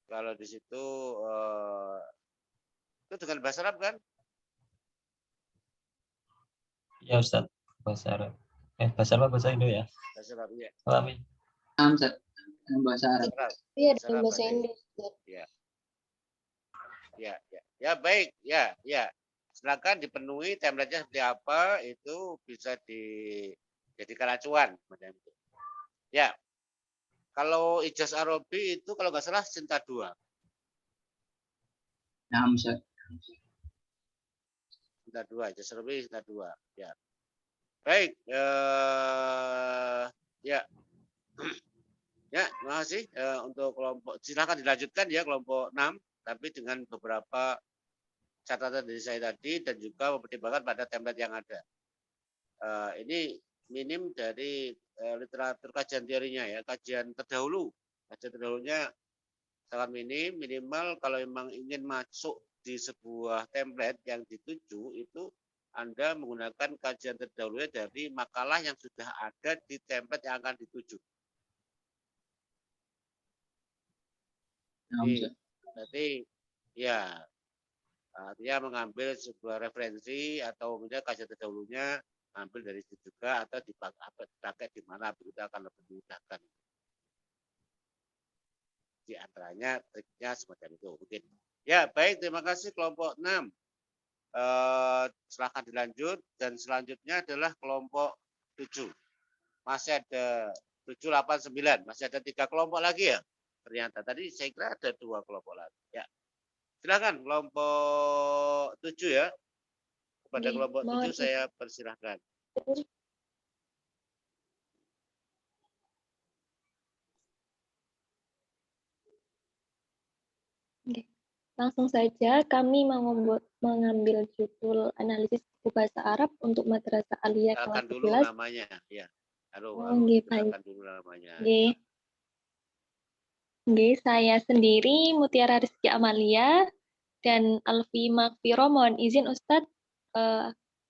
Kalau di situ itu dengan bahasa Arab kan? Ya Ustaz, bahasa Arab. Bahasa Arab, bahasa Indo ya. Bahasa Arab ya. Amin. Ustaz. Bahasa Arab. Iya, Bahasa dengan Arab, bahasa Inggris. Ya. Ya, ya. Ya baik, ya, ya. Silakan dipenuhi template-nya seperti apa, itu bisa dijadikan acuan macam itu. Ya. Kalau Ijaz Arabi itu kalau nggak salah Sinta 2. Nah, Ustaz. Sinta 2, Ijaz Arabi Sinta 2. Ya. Baik, ya. Ya, terima kasih untuk kelompok. Silakan dilanjutkan ya kelompok 6, tapi dengan beberapa catatan dari saya tadi dan juga mempertimbangkan pada template yang ada. Ini minim dari literatur kajian teorinya ya, kajian terdahulu. Kajian terdahulunya sangat minim, minimal kalau memang ingin masuk di sebuah template yang dituju itu Anda menggunakan kajian terdahulunya dari makalah yang sudah ada di template yang akan dituju. Berarti ya artinya mengambil sebuah referensi atau kemudian kajian terdahulunya ambil dari situ juga atau dipakai di mana begitu akan lebih memudahkan. Di antaranya triknya semacam itu mungkin. Ya baik, terima kasih kelompok 6. Silahkan dilanjut dan selanjutnya adalah kelompok 7. Masih ada 7, 8, 9. Masih ada 3 kelompok lagi ya. Ternyata tadi saya kira ada 2 kelompok lagi. Ya. Silakan kelompok 7 ya. Kepada kelompok 7 saya persilahkan. Langsung saja kami mengambil judul analisis buku bahasa Arab untuk Madrasah Aliyah kelas 11. Dulu namanya ya. Halo, silakan dulu namanya. Saya sendiri Mutiara Rizky Amalia dan Alfi Makfiro, mohon izin Ustadz,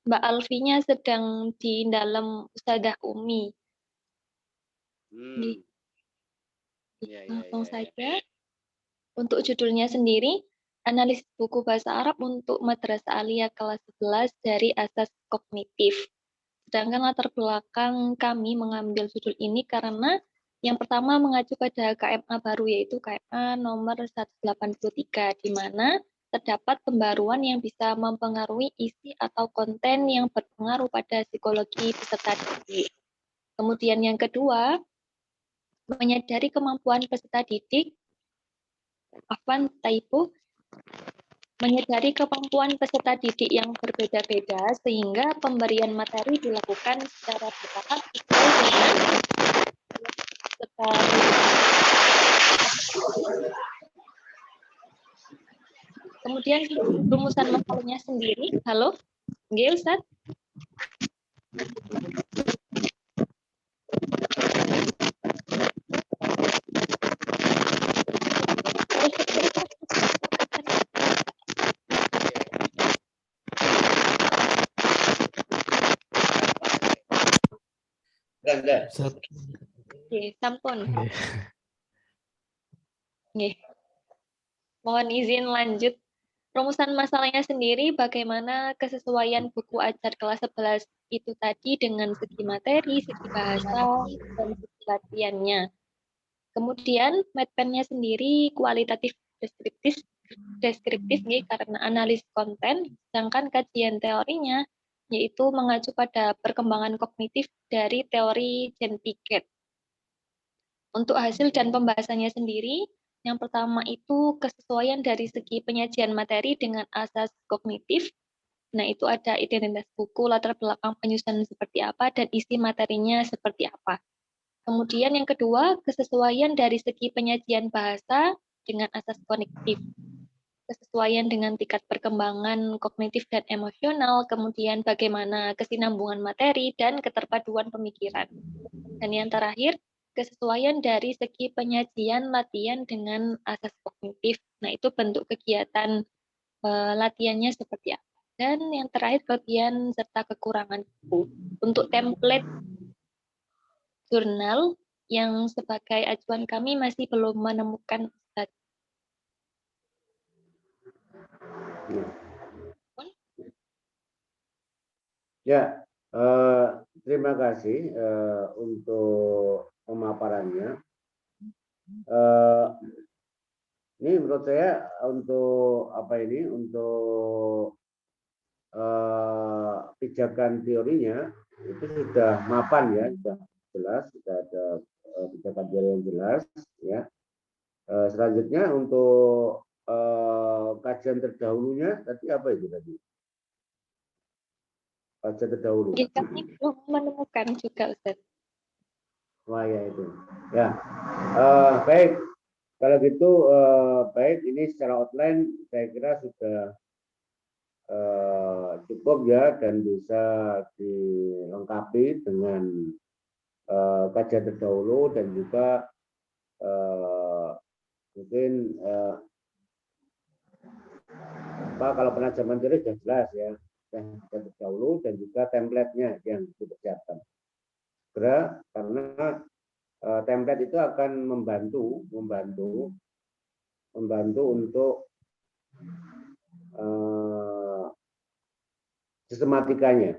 Mbak Alfinya sedang di dalam Ustadzah Umi. Langsung saja. Untuk judulnya sendiri, analisis buku bahasa Arab untuk Madrasah Aliyah kelas 11 dari asas kognitif. Sedangkan latar belakang kami mengambil judul ini karena yang pertama mengacu pada KMA baru, yaitu KMA nomor 183, di mana terdapat pembaruan yang bisa mempengaruhi isi atau konten yang berpengaruh pada psikologi peserta didik. Kemudian yang kedua, menyadari kemampuan peserta didik, menyadari kemampuan peserta didik yang berbeda-beda sehingga pemberian materi dilakukan secara bertahap sesuai dengan Kemudian rumusan masalahnya sendiri. Halo, nggih Ustaz? Ustaz. Nggih, sampun. Nggih. Nggih. Mohon izin lanjut. Rumusan masalahnya sendiri bagaimana kesesuaian buku ajar kelas 11 itu tadi dengan segi materi, segi bahasa, dan segi latihannya. Kemudian matpennya sendiri kualitatif deskriptif nggih, karena analisis konten, sedangkan kajian teorinya yaitu mengacu pada perkembangan kognitif dari teori Jenny-Piaget. Untuk hasil dan pembahasannya sendiri, yang pertama itu kesesuaian dari segi penyajian materi dengan asas kognitif. Nah, itu ada identitas buku, latar belakang penyusunan seperti apa, dan isi materinya seperti apa. Kemudian yang kedua, kesesuaian dari segi penyajian bahasa dengan asas kognitif. Kesesuaian dengan tingkat perkembangan kognitif dan emosional, kemudian bagaimana kesinambungan materi dan keterpaduan pemikiran. Dan yang terakhir, kesesuaian dari segi penyajian latihan dengan asas kognitif. Nah, itu bentuk kegiatan latihannya seperti apa. Dan yang terakhir, kelebihan serta kekurangan buku. Untuk template jurnal yang sebagai acuan kami masih belum menemukan. Ya, terima kasih untuk pemaparannya. Ini menurut saya untuk apa ini, untuk pijakan teorinya itu sudah mapan ya, sudah jelas, sudah ada pijakan teori yang jelas ya. Selanjutnya untuk kajian terdahulunya tadi apa itu tadi? Kajian terdahulu. Kami belum menemukan juga, Ustaz. Wah ya itu. Ya, baik. Kalau gitu baik, ini secara outline saya kira sudah cukup ya, dan bisa dilengkapi dengan kajian terdahulu, dan juga mungkin kalau penajaman teori sudah jelas ya, kajian terdahulu dan juga template-nya yang dipersiapkan. Karena template itu akan membantu untuk sistematikanya.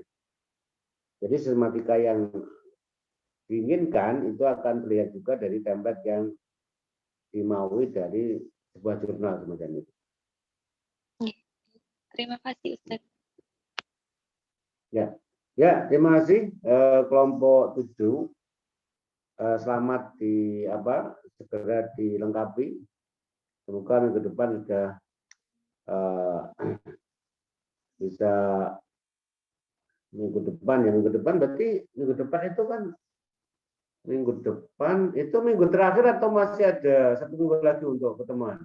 Jadi sistematika yang diinginkan itu akan terlihat juga dari template yang dimaui dari sebuah jurnal semacam itu. Terima kasih, Ustaz. Ya, terima kasih kelompok 7. Selamat segera dilengkapi. Semoga minggu depan sudah bisa minggu depan berarti minggu depan itu kan minggu terakhir atau masih ada 1 minggu lagi untuk pertemuan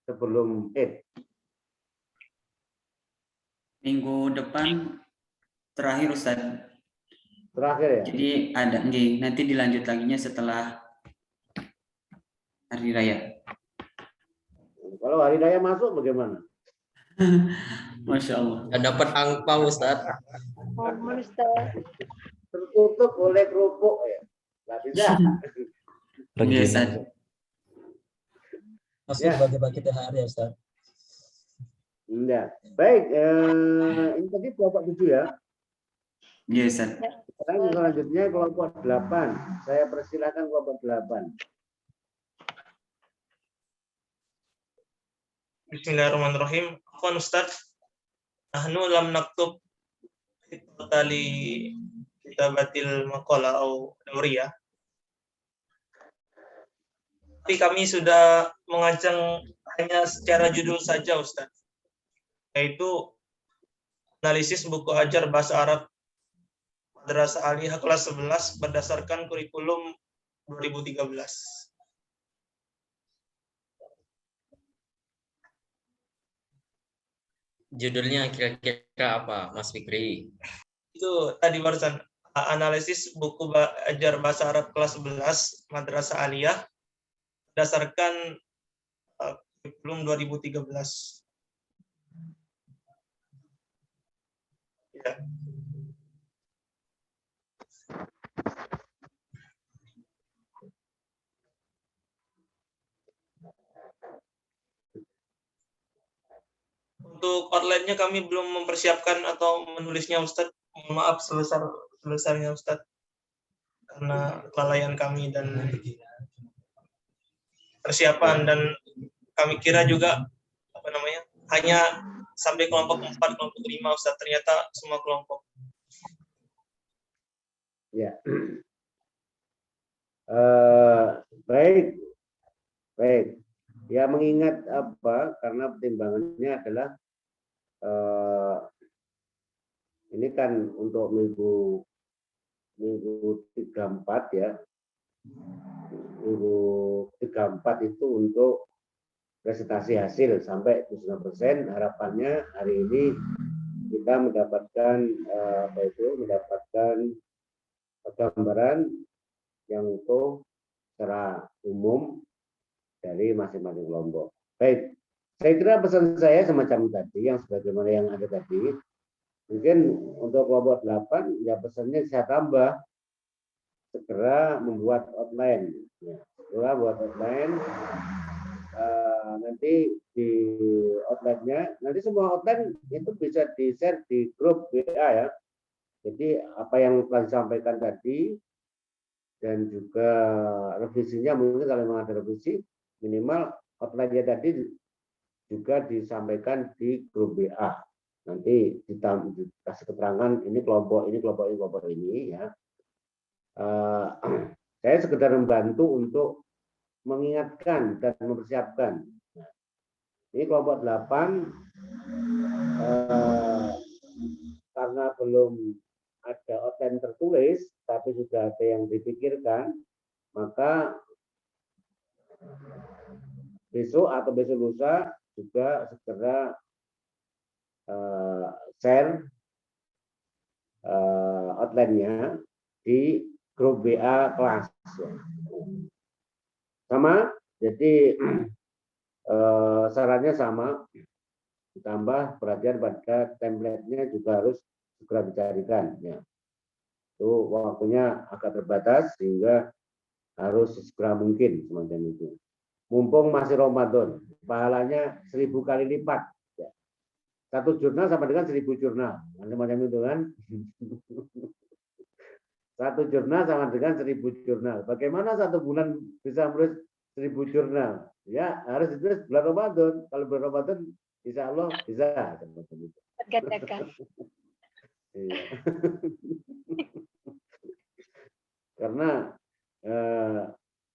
sebelum Eid? Minggu depan terakhir, Ustaz. Terakhir ya? Jadi ada nanti dilanjut laginya setelah hari raya. Kalau hari raya masuk bagaimana? Masya Allah. Dapat angpau, Ustaz. Tertutup oleh kerupuk ya. Nggak bisa. Masih bagi-bagi THR ya, Ustaz. Enggak. Baik, ini tadi kelompok 7 ya. Iya, Ustaz. Sekarang selanjutnya kelompok 8. Saya persilahkan kelompok 8. Bismillahirrahmanirrahim. Afwan Ustaz. Nahnu lam naktub tali kitabatil maqala atau dauriyah. Tapi kami sudah mengancang hanya secara judul saja, Ustaz. Yaitu analisis buku ajar bahasa Arab Madrasah Aliyah kelas 11 berdasarkan kurikulum 2013. Judulnya kira-kira apa, Mas Fikri? Itu tadi barusan analisis buku ajar bahasa Arab kelas 11 Madrasah Aliyah berdasarkan kurikulum 2013. Ya. Untuk outline-nya kami belum mempersiapkan atau menulisnya, Ustadz. Mohon maaf sebesar-besarnya, Ustadz. Karena kelalaian kami dan persiapan, dan kami kira juga hanya sampai kelompok 4, kelompok 5, Ustadz. Ternyata semua kelompok. Ya. Baik. Ya, mengingat apa? Karena pertimbangannya adalah ini kan untuk minggu 34 ya. Minggu 34 itu untuk presentasi hasil sampai 70%. Harapannya hari ini kita mendapatkan mendapatkan gambaran yang utuh secara umum dari masing-masing kelompok. Baik, saya kira pesan saya semacam tadi, yang sebagaimana yang ada tadi. Mungkin untuk kelompok 8, ya pesannya saya tambah, segera membuat outline. Ya, segera buat outline. Nanti di outline-nya, nanti semua outline itu bisa di-share di grup WA ya. Jadi apa yang telah disampaikan tadi, dan juga revisinya mungkin kalau memang ada revisi, minimal outline-nya tadi juga disampaikan di grup WA. Nanti dikasih keterangan ini kelompok ini ya. Saya sekedar membantu untuk mengingatkan dan mempersiapkan. Ini kelompok 8 karena belum ada outline tertulis, tapi sudah ada yang dipikirkan, maka besok atau besok lusa juga segera share outline-nya di grup WA kelas. Sama, jadi sarannya sama, ditambah perhatian pada template-nya juga harus segera dicarikan. Ya. Itu waktunya agak terbatas sehingga harus segera mungkin semacam itu. Mumpung masih Ramadan, pahalanya 1000 kali lipat. Ya. Satu jurnal sama dengan 1000 jurnal, macam itu kan. Satu jurnal sama dengan 1000 jurnal. Bagaimana satu bulan bisa menulis 1000 jurnal? Ya harus ditulis bulan Ramadan. Kalau bulan Ramadan, insya Allah bisa. Iya. Karena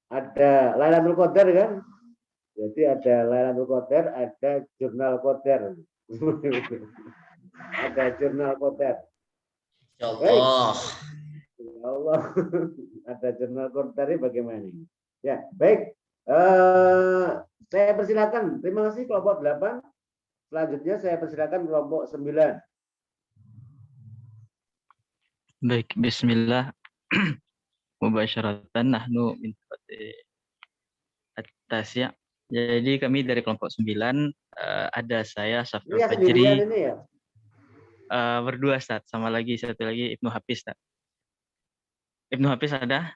ada Lailatul Qadar kan, jadi ada Lailatul Qadar, ada jurnal Qadar. Ada jurnal Qadar. Ya Allah. Ya Allah. Ada jurnal Qadar, bagaimana ini? Ya, baik. Saya persilakan. Terima kasih kelompok 8. Selanjutnya saya persilakan kelompok 9. Baik, bismillah. Mubasyaratan nahnu min atas ya. Jadi kami dari kelompok 9 ada saya Safrul Fajri. Ini ya? Berdua Ustaz, sama lagi satu lagi Ibnu Hafiz Ustaz. Ibnu Hafiz ada?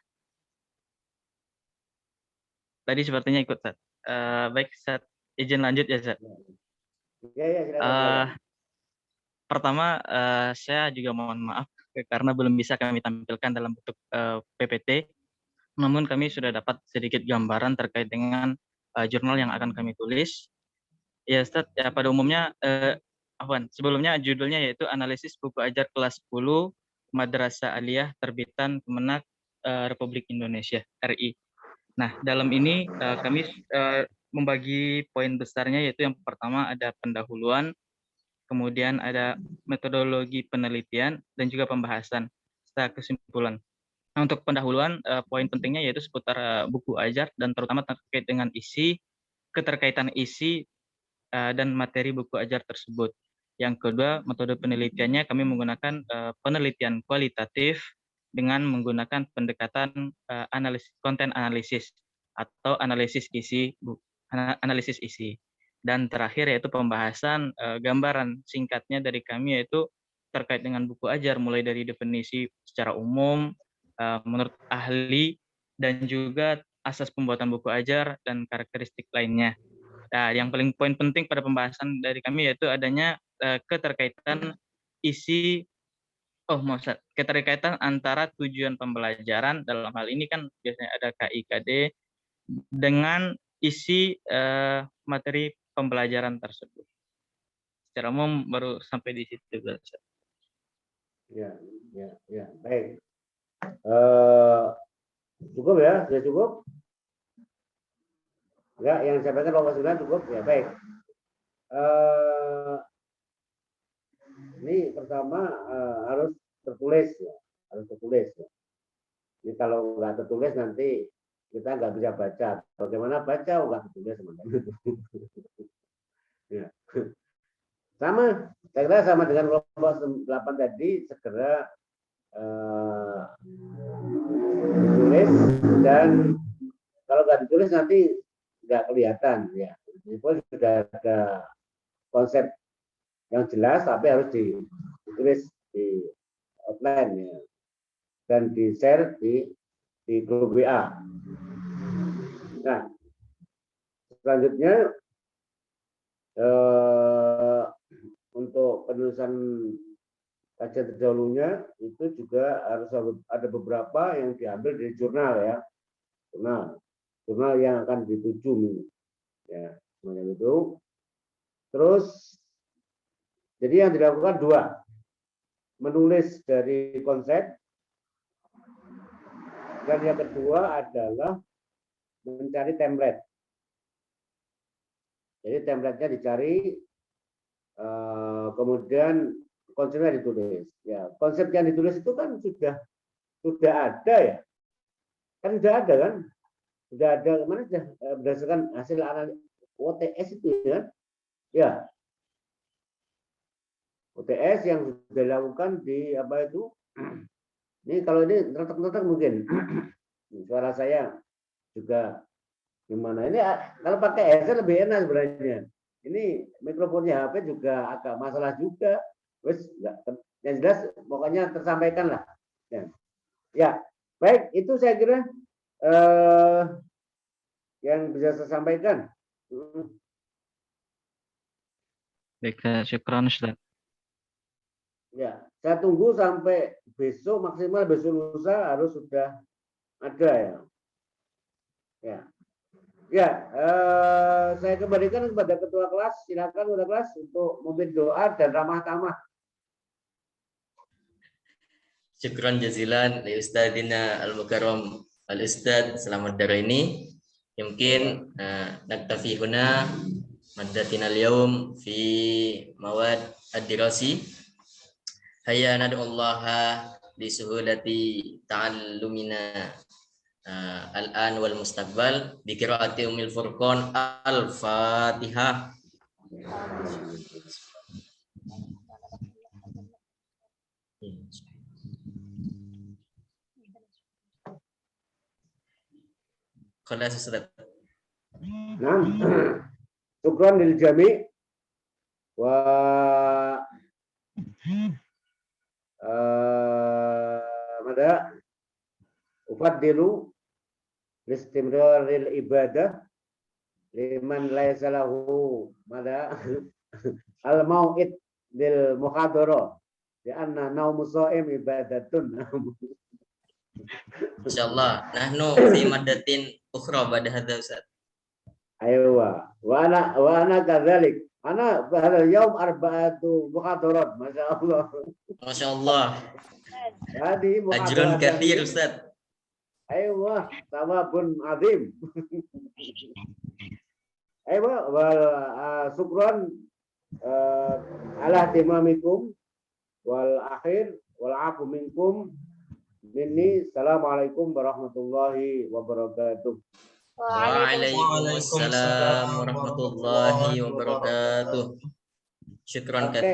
Tadi sepertinya ikut Ustaz. Baik Ustaz, izin lanjut ya Ustaz. Ya, silakan. Pertama saya juga mohon maaf karena belum bisa kami tampilkan dalam bentuk PPT. Namun kami sudah dapat sedikit gambaran terkait dengan jurnal yang akan kami tulis. Ya Ustaz, ya pada umumnya sebelumnya judulnya yaitu analisis buku ajar kelas 10 Madrasah Aliyah terbitan Kemenak Republik Indonesia RI. Nah, dalam ini kami membagi poin besarnya, yaitu yang pertama ada pendahuluan, kemudian ada metodologi penelitian, dan juga pembahasan serta kesimpulan. Nah, untuk pendahuluan, poin pentingnya yaitu seputar buku ajar dan terutama terkait dengan isi, keterkaitan isi dan materi buku ajar tersebut. Yang kedua, metode penelitiannya kami menggunakan penelitian kualitatif dengan menggunakan pendekatan konten analisis atau analisis isi. Dan terakhir yaitu pembahasan gambaran singkatnya dari kami, yaitu terkait dengan buku ajar, mulai dari definisi secara umum, menurut ahli, dan juga asas pembuatan buku ajar dan karakteristik lainnya. Nah, yang paling poin penting pada pembahasan dari kami yaitu adanya keterkaitan keterkaitan antara tujuan pembelajaran, dalam hal ini kan biasanya ada KIKD, dengan isi materi pembelajaran tersebut. Secara umum baru sampai di situ. Ya, baik. Cukup ya, sudah cukup? Enggak, yang disampaikan Bapak sudah cukup? Ya, baik. Ini pertama harus tertulis ya, harus tertulis ya. Ini kalau nggak tertulis nanti kita nggak bisa baca. Bagaimana baca nggak tertulis semuanya. Ya. Sama, saya kira sama dengan kelompok 8 tadi, segera ditulis, dan kalau nggak ditulis nanti nggak kelihatan ya. Meskipun sudah ada konsep yang jelas, tapi harus ditulis di outline ya, dan di share di grup WA. Nah, selanjutnya untuk penulisan kajian terdahulunya itu juga harus ada beberapa yang diambil dari jurnal ya, jurnal yang akan dituju ya, semuanya itu. Terus jadi yang dilakukan dua, menulis dari konsep, dan yang kedua adalah mencari template. Jadi template-nya dicari, kemudian konsepnya ditulis. Ya, konsep yang ditulis itu kan sudah ada ya, kan sudah ada kan, sudah ada kemana sudah berdasarkan hasil analisis OTS itu ya, ya. OTS yang sudah dilakukan di apa itu? Ini kalau ini retak-retak mungkin suara saya juga gimana? Ini kalau pakai headset lebih enak sebenarnya. Ini mikrofonnya HP juga agak masalah juga. Wes, yang jelas pokoknya tersampaikan lah. Ya, baik, itu saya kira yang bisa saya sampaikan. Baik, syukran Ustaz. Ya, saya tunggu sampai besok, maksimal besok lusa harus sudah ada ya. Ya, saya kembalikan kepada ketua kelas. Silakan ketua kelas untuk memimpin doa dan ramah tamah. Syukran jazilan li ustadina al-mukarram al-ustad selamat daraini. Mungkin naktafi huna maddatina al-yawm fi mawad ad-dirasi. Hayya nad'ullaha li suhulati ta'allumina al-an wal mustaqbal bi qiraati Ummul Furqan al-Fatihah. Khalas Ustaz. Nah, syukran lil jami' wa mada ufaddilu listimraril ibadah liman laisa lahu mada al mau'id lil muhadharah di anna naumu shaim ibadatun. Insyaallah nahnu fi maddatin ukhra ba'da hadza Ustaz. Aywa wa ana kadzalik. Ana hadal yaum arba'atu muhadharat, masyaallah. Masyaallah. Jadi Ajrun katsir Ustaz. Aywa, tawabun azim. Aywa wal syukran ala timamikum wal akhir wal afu minkum. Minni assalamualaikum warahmatullahi wabarakatuh. Waalaikumsalam warahmatullahi wabarakatuh. Syukran katsir.